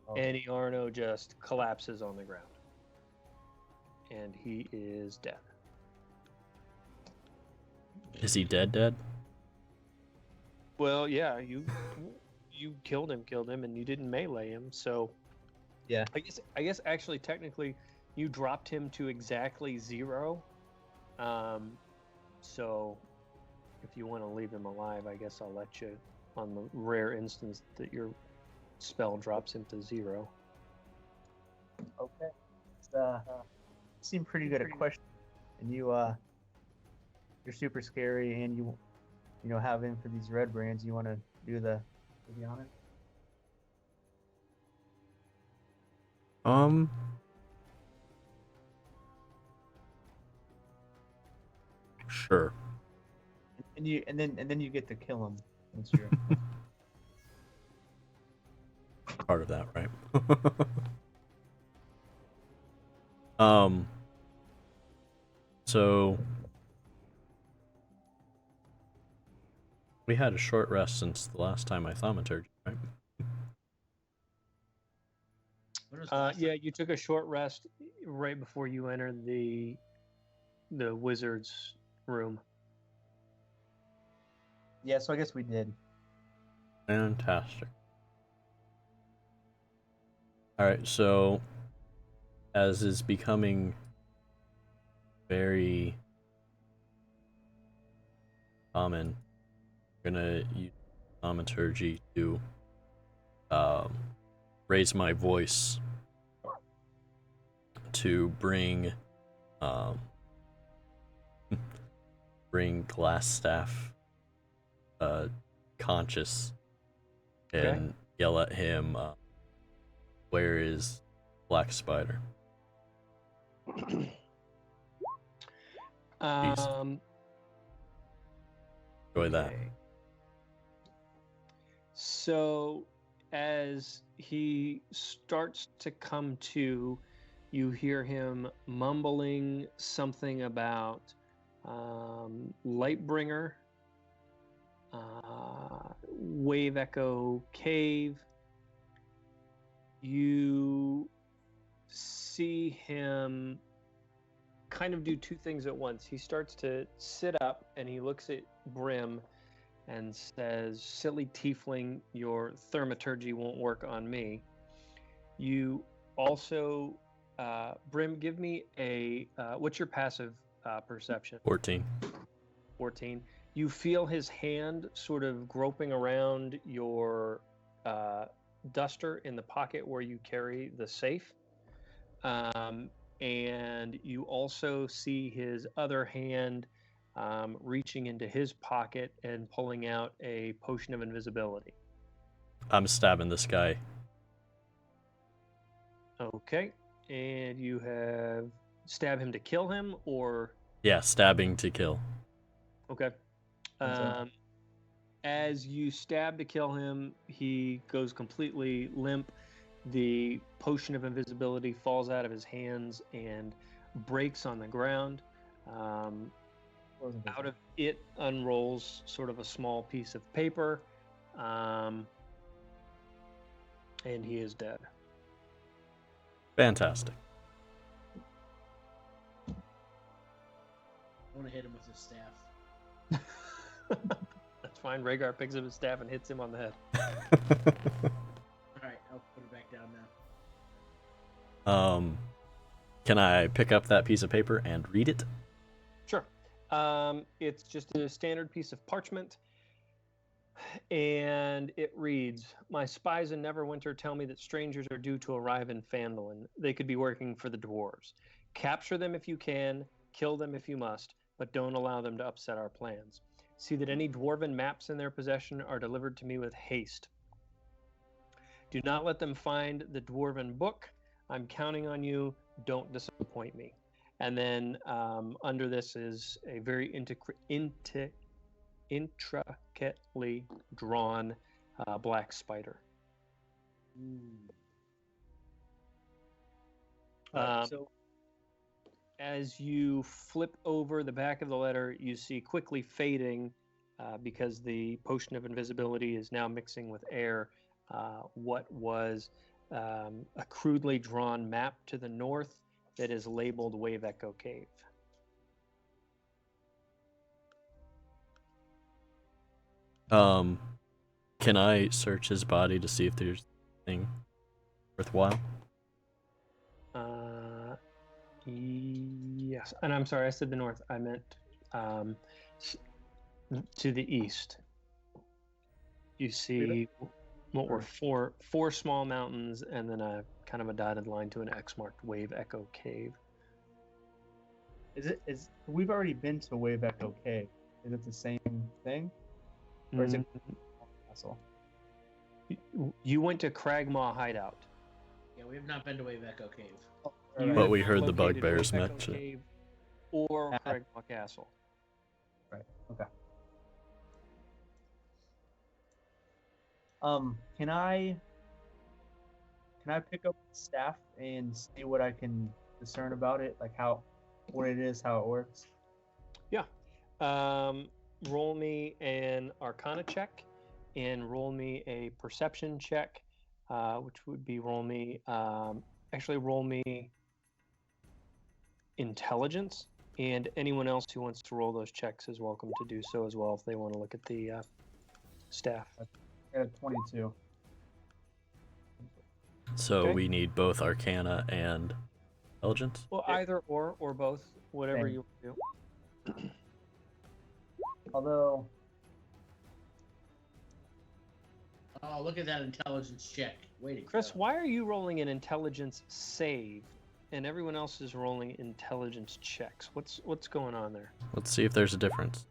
Speaker 7: Oh.
Speaker 4: And Iarno just collapses on the ground, and he is dead.
Speaker 5: Is he dead?
Speaker 4: Well, yeah, you killed him, and you didn't melee him, so
Speaker 7: Yeah.
Speaker 4: I guess actually technically you dropped him to exactly 0. So if you want to leave him alive, I guess I'll let you on the rare instance that your spell drops him to 0.
Speaker 7: Okay. It's, you seem pretty good at questions, and you're super scary, and you have in for these red brands. You want to do the honor?
Speaker 5: Sure.
Speaker 7: And then you get to kill him once you're.
Speaker 5: Part of that, right? So we had a short rest since the last time I thaumaturgy, right?
Speaker 1: When was the last
Speaker 4: Yeah, you took a short rest right before you entered the wizard's room.
Speaker 7: Yeah, so I guess we did.
Speaker 5: Fantastic. Alright, so as is becoming very common, I'm gonna use thaumaturgy to raise my voice to bring bring Glassstaff conscious and
Speaker 4: Okay.
Speaker 5: yell at him, where is Black Spider? Enjoy that.
Speaker 4: Okay. So as he starts to come to, you hear him mumbling something about Lightbringer, Wave Echo Cave. You see him kind of do two things at once. He starts to sit up and he looks at Brim and says, "Silly tiefling, your thaumaturgy won't work on me." You also, Brim, give me a, what's your passive perception?
Speaker 5: 14.
Speaker 4: 14. You feel his hand sort of groping around your duster in the pocket where you carry the safe. And you also see his other hand reaching into his pocket and pulling out a potion of invisibility.
Speaker 5: I'm stabbing this guy.
Speaker 4: Okay. And you have stab him to kill him, or
Speaker 5: Yeah, stabbing to kill.
Speaker 4: okay.
Speaker 7: So-
Speaker 4: As you stab to kill him, he goes completely limp. The potion of invisibility falls out of his hands and breaks on the ground. Out of it unrolls sort of a small piece of paper, and he is dead.
Speaker 5: Fantastic.
Speaker 1: I want to hit him with his staff.
Speaker 4: That's fine. Rhaegar picks up his staff and hits him on the head.
Speaker 1: Alright, I'll put it back down now.
Speaker 5: Can I pick up that piece of paper and read it?
Speaker 4: Sure. It's just a standard piece of parchment, and it reads, "My spies in Neverwinter tell me that strangers are due to arrive in Phandalin. They could be working for the dwarves. Capture them if you can, kill them if you must, but don't allow them to upset our plans. See that any dwarven maps in their possession are delivered to me with haste. Do not let them find the dwarven book. I'm counting on you. Don't disappoint me." And then under this is a very intricately drawn black spider.
Speaker 7: So
Speaker 4: As you flip over the back of the letter, you see quickly fading because the potion of invisibility is now mixing with air. What was a crudely drawn map to the north that is labeled Wave Echo Cave.
Speaker 5: Can I search his body to see if there's anything worthwhile?
Speaker 4: Yes, and I'm sorry, I said the north. I meant to the east, you see what were four small mountains and then a kind of a dotted line to an X marked Wave Echo Cave.
Speaker 7: We've already been to Wave Echo Cave. Is it the same thing? Or is it castle?
Speaker 4: You went to Cragmaw Hideout.
Speaker 1: Yeah, we have not been to Wave Echo Cave.
Speaker 4: You
Speaker 5: But
Speaker 4: have
Speaker 5: we heard the
Speaker 4: located
Speaker 5: bugbears
Speaker 4: Wave Echo
Speaker 5: mention it.
Speaker 4: Cave or Cragmaw Castle.
Speaker 7: Right. Okay. Can I pick up the staff and see what I can discern about it, like what it is, how it works?
Speaker 4: Yeah. Roll me an Arcana check and roll me a Perception check, which would be roll me Intelligence. And anyone else who wants to roll those checks is welcome to do so as well if they want to look at the staff.
Speaker 7: I got a 22.
Speaker 5: So
Speaker 4: Okay.
Speaker 5: we need both Arcana and Intelligence?
Speaker 4: Well, either or both, whatever
Speaker 7: Same.
Speaker 4: you want to do.
Speaker 7: Although,
Speaker 1: Oh, look at that intelligence check. Wait a
Speaker 4: Chris, why are you rolling an Intelligence save and everyone else is rolling Intelligence checks? What's going on there?
Speaker 5: Let's see if there's a difference.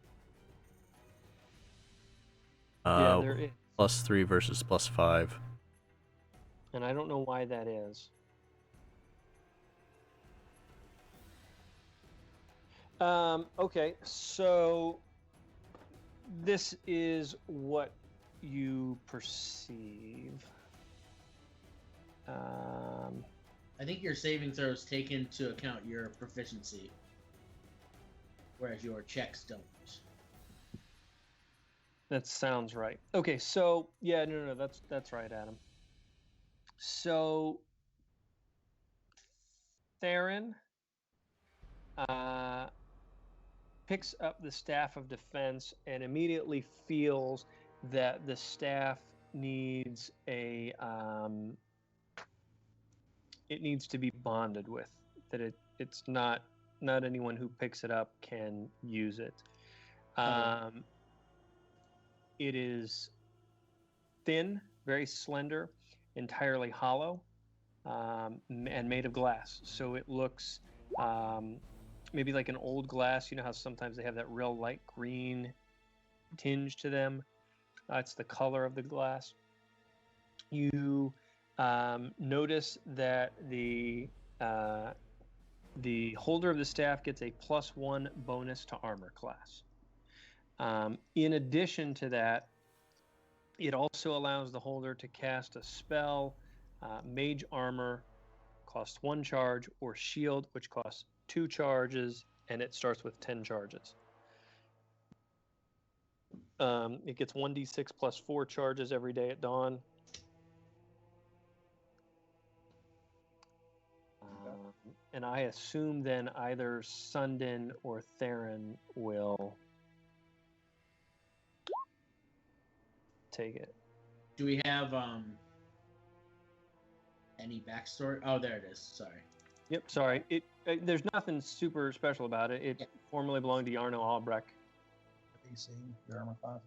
Speaker 4: Yeah, there is.
Speaker 5: +3 versus +5.
Speaker 4: And I don't know why that is. Okay, so this is what you perceive.
Speaker 1: I think your saving throws take into account your proficiency, whereas your checks don't.
Speaker 4: That sounds right. Okay, so yeah, no, that's right, Adam. So Theron picks up the staff of defense and immediately feels that the staff needs it needs to be bonded with. That it's not anyone who picks it up can use it. It is thin, very slender, entirely hollow, and made of glass. So it looks maybe like an old glass. You know how sometimes they have that real light green tinge to them? It's the color of the glass. You notice that the holder of the staff gets a +1 bonus to armor class. In addition to that, it also allows the holder to cast a spell, Mage Armor, costs 1 charge, or Shield, which costs 2 charges, and it starts with 10 charges. It gets 1d6 plus 4 charges every day at dawn. And I assume then either Sundin or Theron will take it.
Speaker 1: Do we have any backstory? Oh, there it is. Sorry.
Speaker 4: Yep, sorry. There's nothing super special about it. It formerly belonged to Yarno Albrecht.
Speaker 6: AC, your armor class.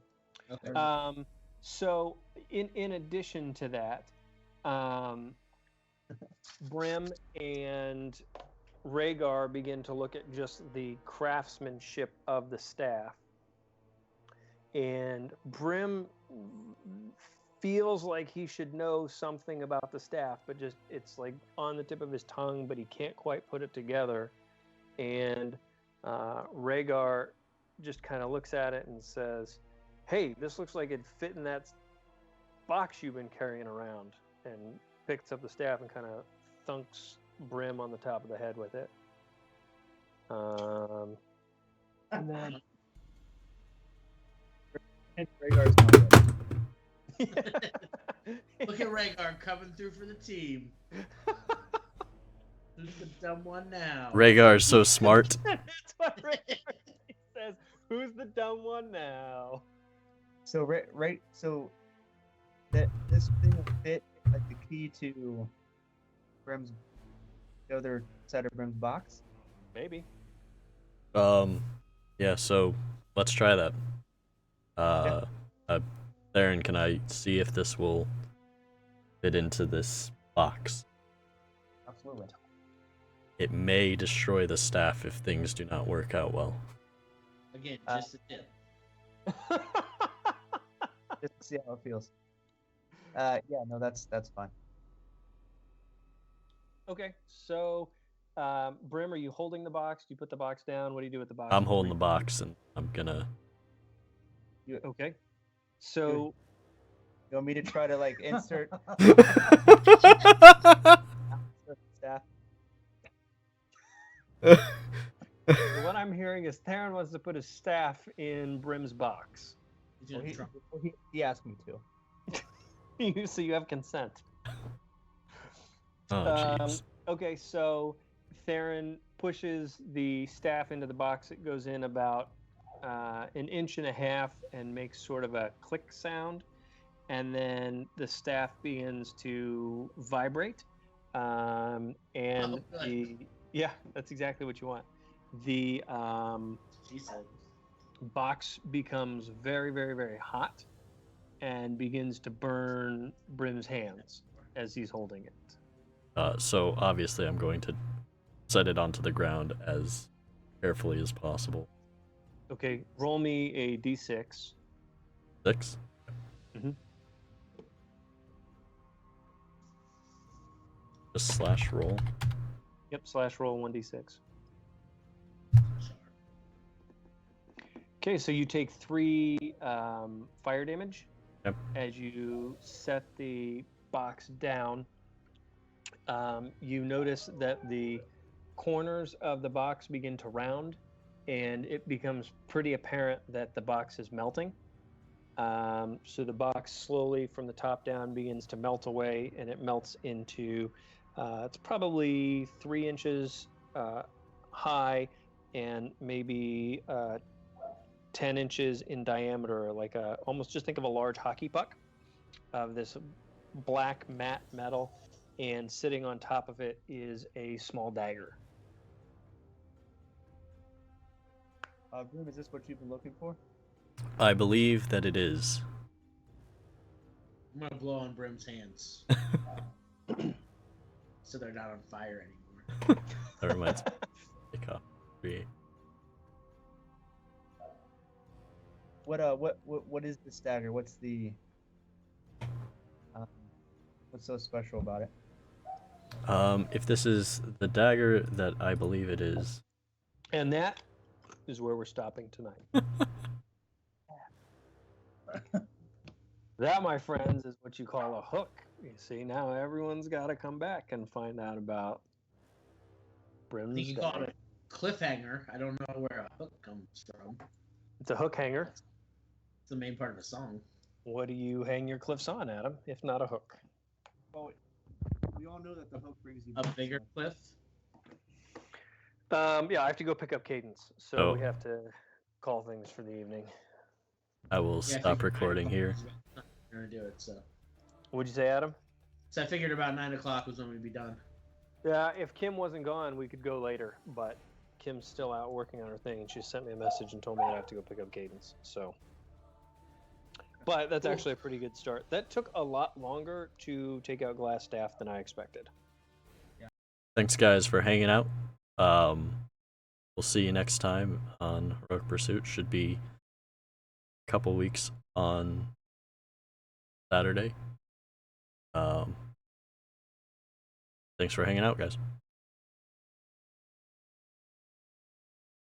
Speaker 1: Okay.
Speaker 4: So in addition to that, Brim and Rhaegar begin to look at just the craftsmanship of the staff. And Brim feels like he should know something about the staff, but just it's like on the tip of his tongue, but he can't quite put it together. And Rhaegar just kind of looks at it and says, "Hey, this looks like it'd fit in that box you've been carrying around," and picks up the staff and kind of thunks Brim on the top of the head with it. And then
Speaker 7: Rhaegar's not good.
Speaker 1: Look at Rhaegar coming through for the team. Who's the dumb one now?
Speaker 5: Rhaegar is so smart.
Speaker 4: That's what Rhaegar says. Who's the dumb one now?
Speaker 7: So so that this thing will fit like the key to Brim's, the other side of Brim's box.
Speaker 4: Maybe.
Speaker 5: Yeah, so let's try that. Theron, can I see if this will fit into this box?
Speaker 7: Absolutely.
Speaker 5: It may destroy the staff if things do not work out well.
Speaker 1: Again, just a tip.
Speaker 7: Just to see how it feels. Yeah, no, that's fine.
Speaker 4: Okay, so Brim, are you holding the box? Do you put the box down? What do you do with the box?
Speaker 5: I'm holding the box, and I'm gonna.
Speaker 4: Okay. So
Speaker 7: You want me to try to like insert staff?
Speaker 4: what I'm hearing is Theron wants to put his staff in Brim's box.
Speaker 1: He's gonna drop-
Speaker 7: He asked me to.
Speaker 4: So you have consent.
Speaker 5: Oh, jeez.
Speaker 4: Okay, so Theron pushes the staff into the box. It goes in about 1.5 inches and makes sort of a click sound. And then the staff begins to vibrate. And
Speaker 1: Oh, good.
Speaker 4: yeah, that's exactly what you want. The
Speaker 1: She said.
Speaker 4: box becomes very, very, very hot and begins to burn Brim's hands as he's holding it.
Speaker 5: So obviously I'm going to set it onto the ground as carefully as possible.
Speaker 4: Okay, roll me a d6.
Speaker 5: 6?
Speaker 4: Mhm.
Speaker 5: Just slash roll.
Speaker 4: Yep, slash roll 1d6. Okay, so you take 3 fire damage.
Speaker 5: Yep.
Speaker 4: As you set the box down. You notice that the corners of the box begin to round, and it becomes pretty apparent that the box is melting. So the box slowly from the top down begins to melt away, and it melts into it's probably 3 inches high and maybe 10 inches in diameter, like almost just think of a large hockey puck of this black matte metal, and sitting on top of it is a small dagger.
Speaker 7: Broom, is this what you've been looking for?
Speaker 5: I believe that it is.
Speaker 1: I'm gonna blow on Brim's hands. So they're not on fire anymore.
Speaker 5: That reminds me. Take off. Create.
Speaker 7: What is this dagger? What's so special about it?
Speaker 5: If this is the dagger that I believe it is,
Speaker 4: And that is where we're stopping tonight. That, my friends, is what you call a hook. You see, now everyone's got to come back and find out about
Speaker 1: I
Speaker 4: Brim's
Speaker 1: think you call
Speaker 4: dagger.
Speaker 1: it a cliffhanger. I don't know where a hook comes from.
Speaker 4: It's a hook hanger.
Speaker 1: It's the main part of the song.
Speaker 4: What do you hang your cliffs on, Adam, if not a hook?
Speaker 7: Well, we all know that the hook brings you
Speaker 1: A
Speaker 7: back,
Speaker 1: bigger
Speaker 7: so-
Speaker 1: cliff.
Speaker 4: Yeah, I have to go pick up Cadence, so
Speaker 5: Oh.
Speaker 4: we have to call things for the evening.
Speaker 5: I will
Speaker 1: Yeah, I
Speaker 5: stop
Speaker 1: figured
Speaker 5: recording
Speaker 1: 9
Speaker 5: here.
Speaker 1: o'clock was when we were gonna do it, so.
Speaker 4: What'd you say, Adam?
Speaker 1: So I figured about 9 o'clock was when we'd be done.
Speaker 4: Yeah, if Kim wasn't gone, we could go later, but Kim's still out working on her thing, and she sent me a message and told me that I have to go pick up Cadence. So, but that's
Speaker 1: Cool.
Speaker 4: actually a pretty good start. That took a lot longer to take out glass staff than I expected.
Speaker 5: Thanks, guys, for hanging out. We'll see you next time on Heroic Pursuit. Should be a couple weeks on Saturday. Thanks for hanging out, guys.